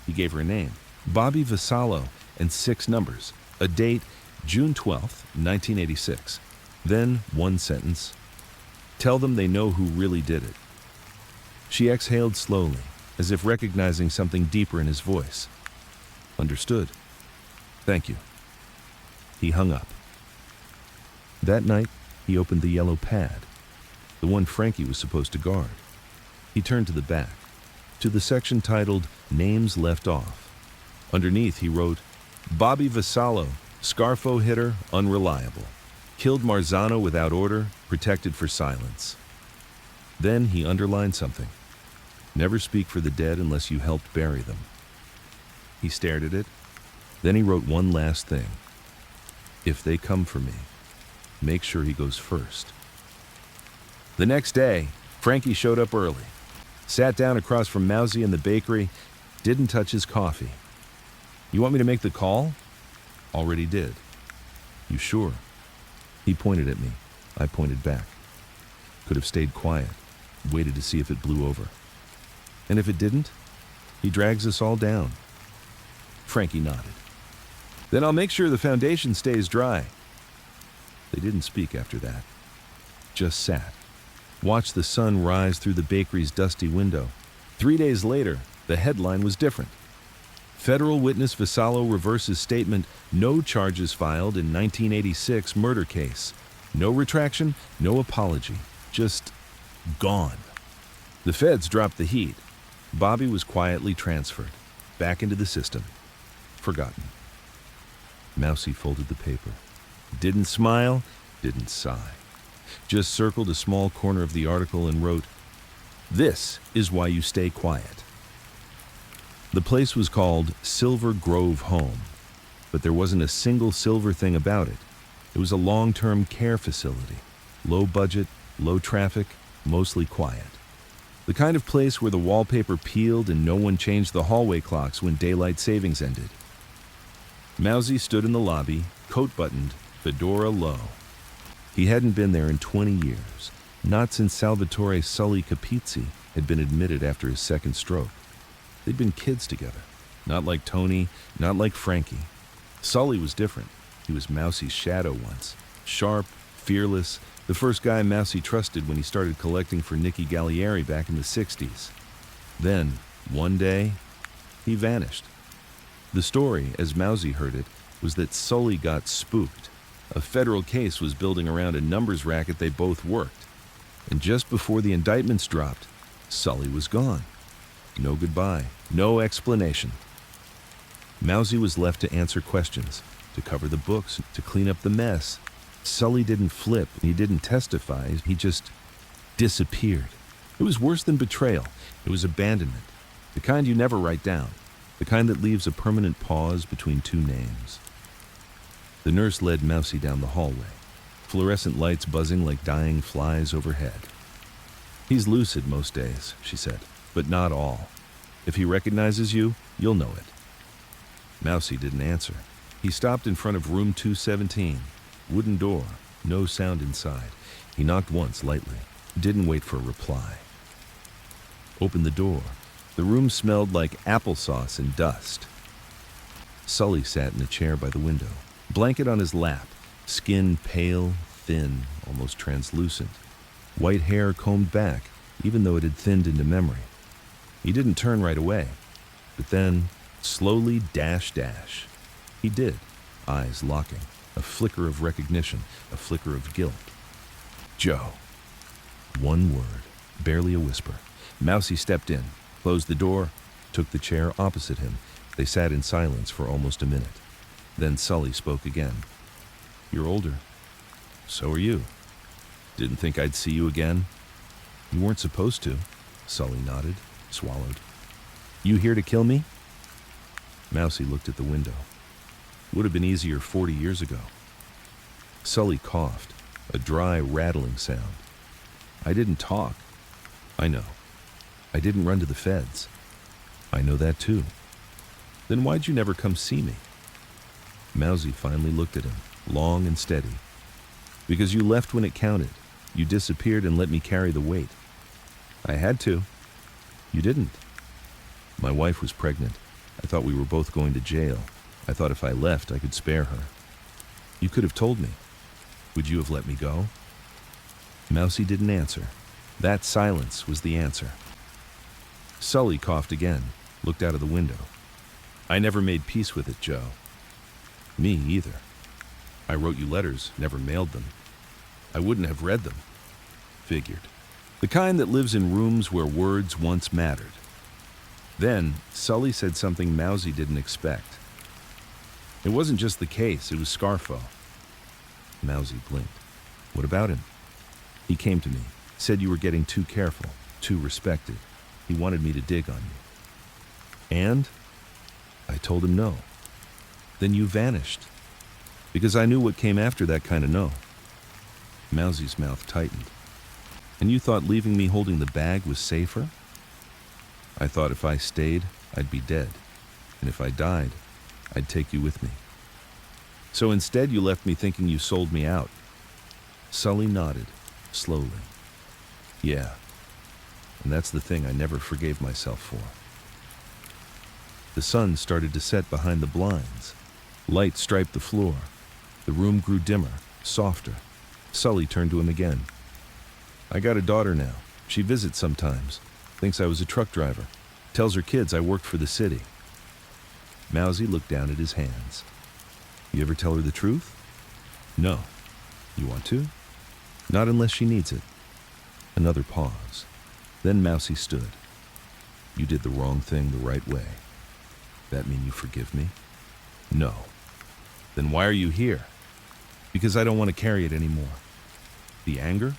He gave her a name, Bobby Vassallo, and 6 numbers. A date, June 12th, 1986. Then one sentence. Tell them they know who really did it. She exhaled slowly, as if recognizing something deeper in his voice. Understood. Thank you. He hung up. That night, he opened the yellow pad, the one Frankie was supposed to guard. He turned to the back, to the section titled Names Left Off. Underneath, he wrote, Bobby Vassallo, Scarfo hitter, unreliable. Killed Marzano without order, protected for silence. Then he underlined something. Never speak for the dead unless you helped bury them. He stared at it. Then he wrote one last thing. If they come for me, make sure he goes first. The next day, Frankie showed up early. Sat down across from Mousie in the bakery, didn't touch his coffee. You want me to make the call? Already did. You sure? He pointed at me. I pointed back. Could have stayed quiet, waited to see if it blew over. And if it didn't, he drags us all down. Frankie nodded. Then I'll make sure the foundation stays dry. They didn't speak after that. Just sat. Watched the sun rise through the bakery's dusty window. 3 days later, the headline was different. Federal witness Vassallo reverses statement, no charges filed in 1986 murder case. No retraction, no apology. Just gone. The feds dropped the heat. Bobby was quietly transferred, back into the system. Forgotten. Mousie folded the paper. Didn't smile, didn't sigh. Just circled a small corner of the article and wrote, This is why you stay quiet. The place was called Silver Grove Home, but there wasn't a single silver thing about it. It was a long-term care facility. Low budget, low traffic, mostly quiet. The kind of place where the wallpaper peeled and no one changed the hallway clocks when daylight savings ended. Mousie stood in the lobby, coat buttoned, fedora low. He hadn't been there in 20 years, not since Salvatore Sully Capizzi had been admitted after his second stroke. They'd been kids together, not like Tony, not like Frankie. Sully was different. He was Mousie's shadow once, sharp, fearless, the first guy Mousie trusted when he started collecting for Nicky Gallieri back in the 60s. Then, one day, he vanished. The story, as Mousie heard it, was that Sully got spooked. A federal case was building around a numbers racket they both worked. And just before the indictments dropped, Sully was gone. No goodbye, no explanation. Mousie was left to answer questions, to cover the books, to clean up the mess. Sully didn't flip, he didn't testify, he just disappeared. It was worse than betrayal. It was abandonment, the kind you never write down, the kind that leaves a permanent pause between two names. The nurse led Mousie down the hallway, fluorescent lights buzzing like dying flies overhead. He's lucid most days, she said, but not all. If he recognizes you, you'll know it. Mousie didn't answer. He stopped in front of room 217. Wooden door, no sound inside. He knocked once lightly, didn't wait for a reply. Opened the door. The room smelled like applesauce and dust. Sully sat in a chair by the window, blanket on his lap, skin pale, thin, almost translucent. White hair combed back, even though it had thinned into memory. He didn't turn right away, but then, slowly dash. He did, eyes locking, a flicker of recognition, a flicker of guilt. Joe. One word, barely a whisper. Mousie stepped in, closed the door, took the chair opposite him. They sat in silence for almost a minute. Then Sully spoke again. "You're older. So are you. Didn't think I'd see you again." "You weren't supposed to." Sully nodded, swallowed. "You here to kill me?" Mousie looked at the window. Would have been easier 40 years ago. Sully coughed, a dry, rattling sound. "I didn't talk." "I know. I didn't run to the feds." "I know that too." "Then why'd you never come see me?" Mousie finally looked at him, long and steady. "Because you left when it counted. You disappeared and let me carry the weight." "I had to." "You didn't." "My wife was pregnant. I thought we were both going to jail. I thought if I left, I could spare her." "You could have told me. Would you have let me go?" Mousie didn't answer. That silence was the answer. Sully coughed again, looked out of the window. "I never made peace with it, Joe." "Me either. I wrote you letters, never mailed them. I wouldn't have read them." "Figured. The kind that lives in rooms where words once mattered." Then Sully said something Mousie didn't expect. "It wasn't just the case, it was Scarfo." Mousie blinked. "What about him?" "He came to me, said you were getting too careful, too respected. He wanted me to dig on you." "And?" "I told him no." "Then you vanished." "Because I knew what came after that kind of no." Mousie's mouth tightened. "And you thought leaving me holding the bag was safer?" "I thought if I stayed, I'd be dead. And if I died, I'd take you with me." "So instead you left me thinking you sold me out." Sully nodded, slowly. "Yeah. And that's the thing I never forgave myself for." The sun started to set behind the blinds. Light striped the floor. The room grew dimmer, softer. Sully turned to him again. "I got a daughter now. She visits sometimes. Thinks I was a truck driver. Tells her kids I worked for the city." Mousie looked down at his hands. "You ever tell her the truth?" "No." "You want to?" "Not unless she needs it." Another pause. Then Mousie stood. "You did the wrong thing the right way. That mean you forgive me?" "No." "Then why are you here?" "Because I don't want to carry it anymore." "The anger?"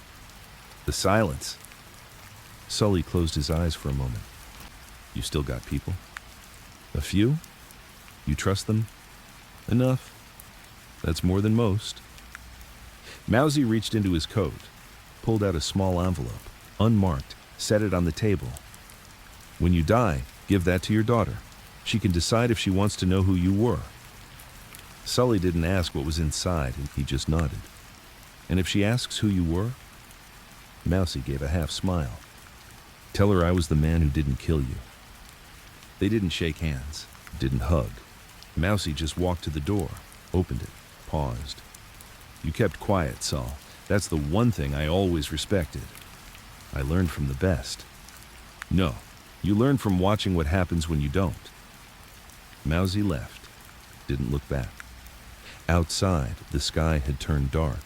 "The silence." Sully closed his eyes for a moment. "You still got people?" "A few." "You trust them?" "Enough." "That's more than most." Mousie reached into his coat, pulled out a small envelope, unmarked, set it on the table. "When you die, give that to your daughter. She can decide if she wants to know who you were." Sully didn't ask what was inside, and he just nodded. "And if she asks who you were?" Mousie gave a half smile. "Tell her I was the man who didn't kill you." They didn't shake hands, didn't hug. Mousie just walked to the door, opened it, paused. "You kept quiet, Sul. That's the one thing I always respected. I learned from the best." "No, you learn from watching what happens when you don't." Mousie left, didn't look back. Outside, the sky had turned dark.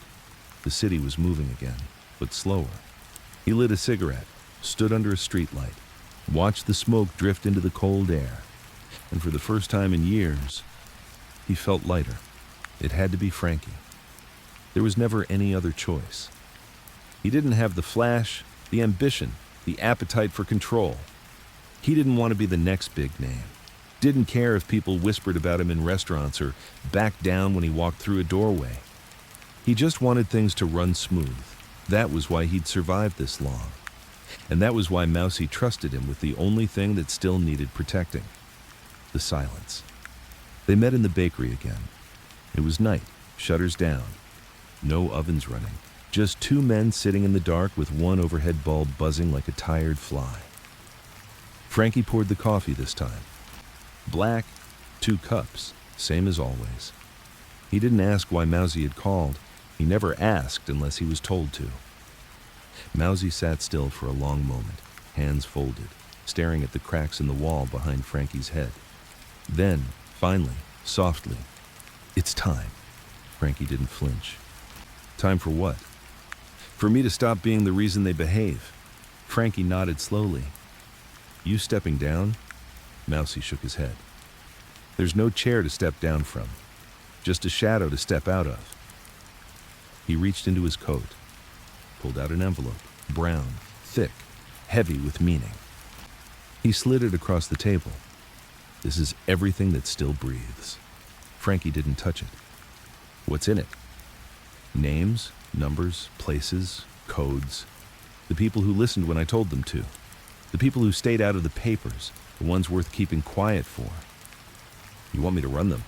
The city was moving again, but slower. He lit a cigarette, stood under a streetlight, watched the smoke drift into the cold air, and for the first time in years, he felt lighter. It had to be Frankie. There was never any other choice. He didn't have the flash, the ambition, the appetite for control. He didn't want to be the next big name. Didn't care if people whispered about him in restaurants or backed down when he walked through a doorway. He just wanted things to run smooth. That was why he'd survived this long. And that was why Mousie trusted him with the only thing that still needed protecting: the silence. They met in the bakery again. It was night, shutters down. No ovens running. Just two men sitting in the dark with one overhead bulb buzzing like a tired fly. Frankie poured the coffee this time. Black, 2 cups, same as always. He didn't ask why Mousie had called. He never asked unless he was told to. Mousie sat still for a long moment, hands folded, staring at the cracks in the wall behind Frankie's head. Then, finally, softly, "It's time." Frankie didn't flinch. "Time for what?" "For me to stop being the reason they behave." Frankie nodded slowly. You stepping down? Mousie shook his head. There's no chair to step down from, just a shadow to step out of. He reached into his coat, pulled out an envelope, brown, thick, heavy with meaning. He slid it across the table. This is everything that still breathes. Frankie didn't touch it. What's in it? Names, numbers, places, codes. The people who listened when I told them to. The people who stayed out of the papers, the ones worth keeping quiet for. You want me to run them?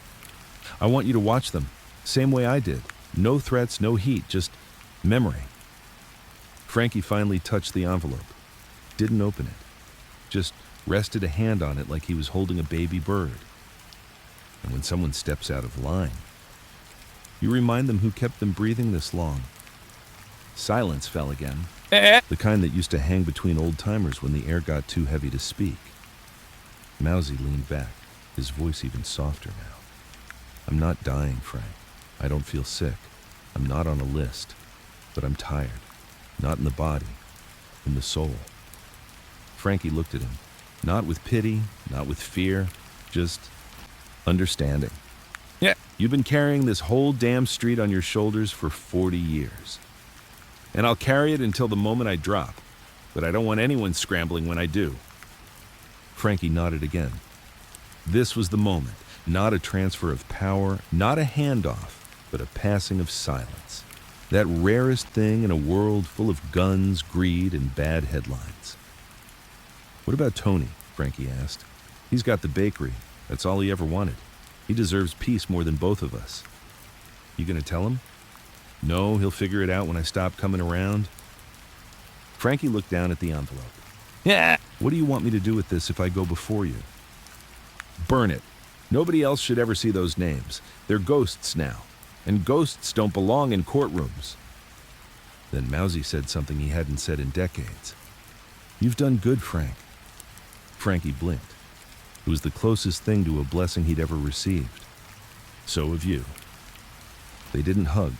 I want you to watch them, same way I did. No threats, no heat, just memory. Frankie finally touched the envelope. Didn't open it. Just rested a hand on it like he was holding a baby bird. And when someone steps out of line, you remind them who kept them breathing this long. Silence fell again. The kind that used to hang between old-timers when the air got too heavy to speak. Mousie leaned back, his voice even softer now. I'm not dying, Frank. I don't feel sick. I'm not on a list. But I'm tired. Not in the body. In the soul. Frankie looked at him. Not with pity, not with fear, just understanding. Yeah, you've been carrying this whole damn street on your shoulders for 40 years. And I'll carry it until the moment I drop. But I don't want anyone scrambling when I do. Frankie nodded again. This was the moment. Not a transfer of power, not a handoff, but a passing of silence. That rarest thing in a world full of guns, greed, and bad headlines. What about Tony? Frankie asked. He's got the bakery. That's all he ever wanted. He deserves peace more than both of us. You gonna tell him? No, he'll figure it out when I stop coming around. Frankie looked down at the envelope. Yeah. What do you want me to do with this if I go before you? Burn it. Nobody else should ever see those names. They're ghosts now. And ghosts don't belong in courtrooms. Then Mousie said something he hadn't said in decades. You've done good, Frank. Frankie blinked. It was the closest thing to a blessing he'd ever received. So have you. They didn't hug,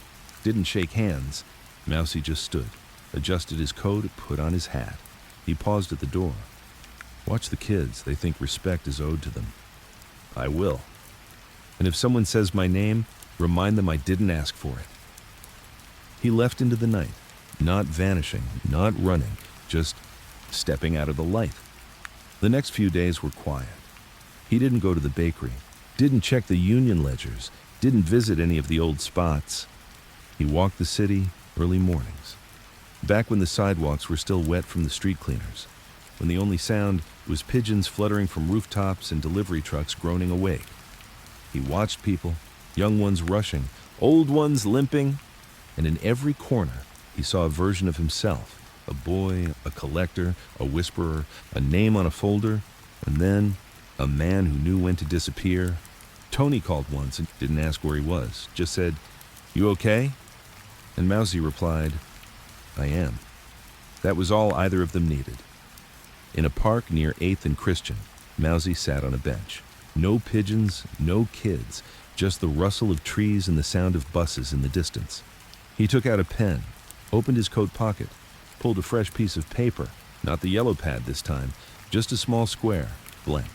didn't shake hands. Mousie just stood, adjusted his coat, put on his hat. He paused at the door. Watch the kids. They think respect is owed to them. I will. And if someone says my name, remind them I didn't ask for it. He left into the night, not vanishing, not running, just stepping out of the light. The next few days were quiet. He didn't go to the bakery, didn't check the union ledgers, didn't visit any of the old spots. He walked the city early mornings, back when the sidewalks were still wet from the street cleaners, when the only sound was pigeons fluttering from rooftops and delivery trucks groaning awake. He watched people, young ones rushing, old ones limping, and in every corner he saw a version of himself, a boy, a collector, a whisperer, a name on a folder, and then a man who knew when to disappear. Tony called once and didn't ask where he was, just said, "You okay?" And Mousie replied, "I am." That was all either of them needed. In a park near 8th and Christian, Mousie sat on a bench. No pigeons, no kids, just the rustle of trees and the sound of buses in the distance. He took out a pen, opened his coat pocket, pulled a fresh piece of paper, not the yellow pad this time, just a small square, blank.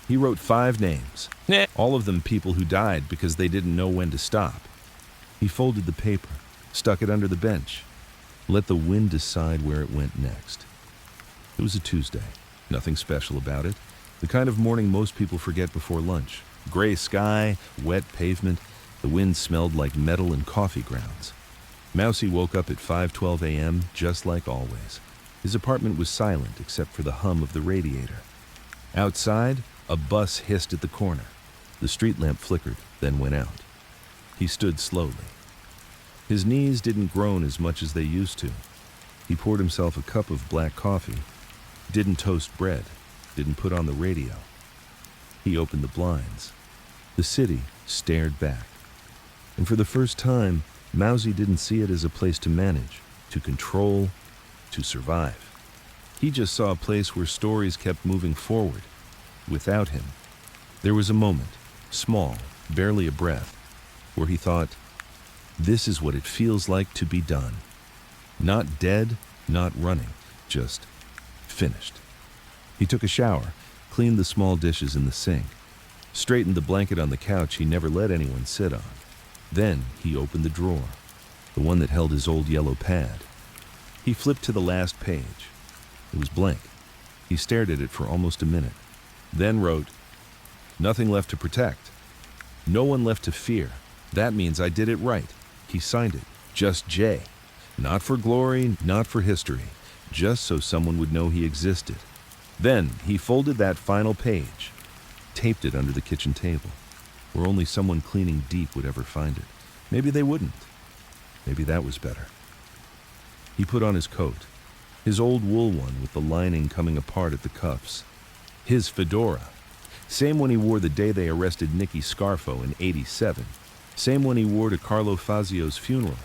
He wrote 5 names, all of them people who died because they didn't know when to stop. He folded the paper, stuck it under the bench, let the wind decide where it went next. It was a Tuesday, nothing special about it, the kind of morning most people forget before lunch. Gray sky, wet pavement, the wind smelled like metal and coffee grounds. Mousie woke up at 5:12 a.m., just like always. His apartment was silent except for the hum of the radiator. Outside, a bus hissed at the corner. The street lamp flickered, then went out. He stood slowly. His knees didn't groan as much as they used to. He poured himself a cup of black coffee, didn't toast bread, didn't put on the radio. He opened the blinds. The city stared back. And for the first time, Mousie didn't see it as a place to manage, to control, to survive. He just saw a place where stories kept moving forward, without him. There was a moment, small, barely a breath, where he thought, this is what it feels like to be done. Not dead, not running, just finished. He took a shower, cleaned the small dishes in the sink, straightened the blanket on the couch he never let anyone sit on. Then he opened the drawer, the one that held his old yellow pad. He flipped to the last page. It was blank. He stared at it for almost a minute, then wrote, "Nothing left to protect. No one left to fear. That means I did it right." He signed it, just J. Not for glory, not for history, just so someone would know he existed. Then he folded that final page, taped it under the kitchen table, where only someone cleaning deep would ever find it. Maybe they wouldn't. Maybe that was better. He put on his coat, his old wool one with the lining coming apart at the cuffs. His fedora. Same one he wore the day they arrested Nicky Scarfo in '87. Same one he wore to Carlo Fazio's funeral.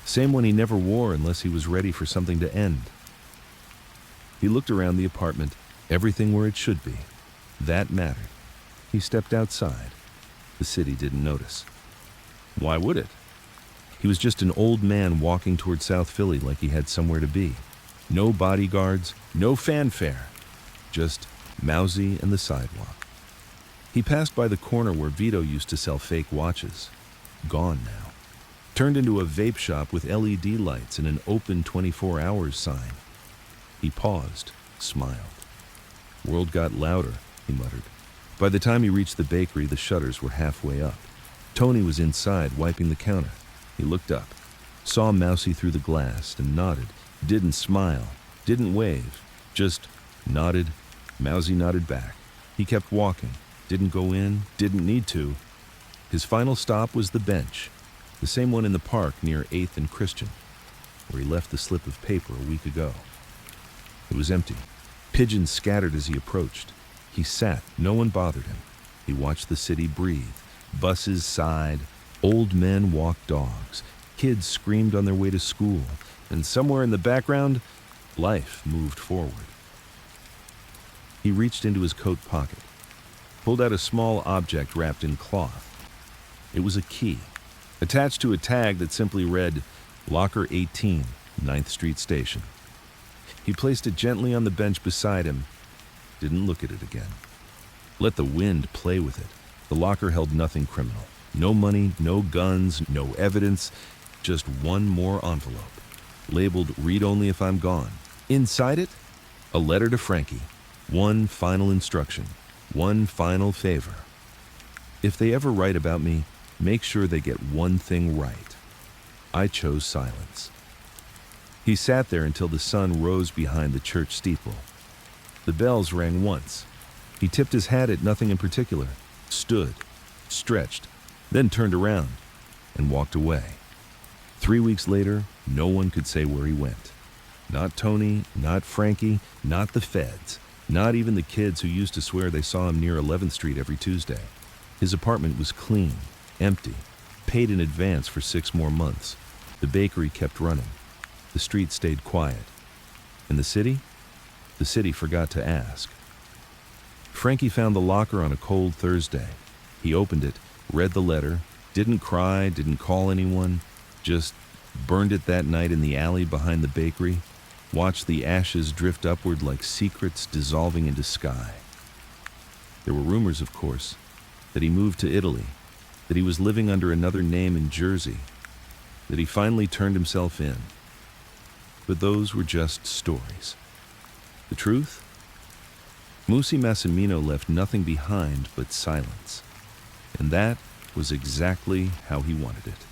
Same one he never wore unless he was ready for something to end. He looked around the apartment, everything where it should be. That mattered. He stepped outside. The city didn't notice. Why would it? He was just an old man walking toward South Philly like he had somewhere to be. No bodyguards, no fanfare, just Mousie and the sidewalk. He passed by the corner where Vito used to sell fake watches. Gone now. Turned into a vape shop with LED lights and an open 24 hours sign. He paused, smiled. World got louder, he muttered. By the time he reached the bakery, the shutters were halfway up. Tony was inside, wiping the counter. He looked up, saw Mousie through the glass, and nodded. Didn't smile, didn't wave, just nodded. Mousie nodded back. He kept walking, didn't go in, didn't need to. His final stop was the bench, the same one in the park near 8th and Christian, where he left the slip of paper a week ago. It was empty. Pigeons scattered as he approached. He sat, no one bothered him. He watched the city breathe. Buses sighed, old men walked dogs, kids screamed on their way to school, and somewhere in the background, life moved forward. He reached into his coat pocket, pulled out a small object wrapped in cloth. It was a key, attached to a tag that simply read, Locker 18, 9th Street Station. He placed it gently on the bench beside him, didn't look at it again. Let the wind play with it. The locker held nothing criminal. No money, no guns, no evidence, just one more envelope, labeled Read Only If I'm Gone. Inside it, a letter to Frankie. One final instruction, one final favor. If they ever write about me, make sure they get one thing right. I chose silence. He sat there until the sun rose behind the church steeple. The bells rang once. He tipped his hat at nothing in particular, stood, stretched, then turned around and walked away. 3 weeks later, no one could say where he went. Not Tony, not Frankie, not the feds, not even the kids who used to swear they saw him near 11th Street every Tuesday. His apartment was clean, empty, paid in advance for 6 more months. The bakery kept running. The street stayed quiet. And the city? The city forgot to ask. Frankie found the locker on a cold Thursday. He opened it, read the letter, didn't cry, didn't call anyone, just burned it that night in the alley behind the bakery, watched the ashes drift upward like secrets dissolving into sky. There were rumors, of course, that he moved to Italy, that he was living under another name in Jersey, that he finally turned himself in. But those were just stories. The truth? Mousie Massimino left nothing behind but silence. And that was exactly how he wanted it.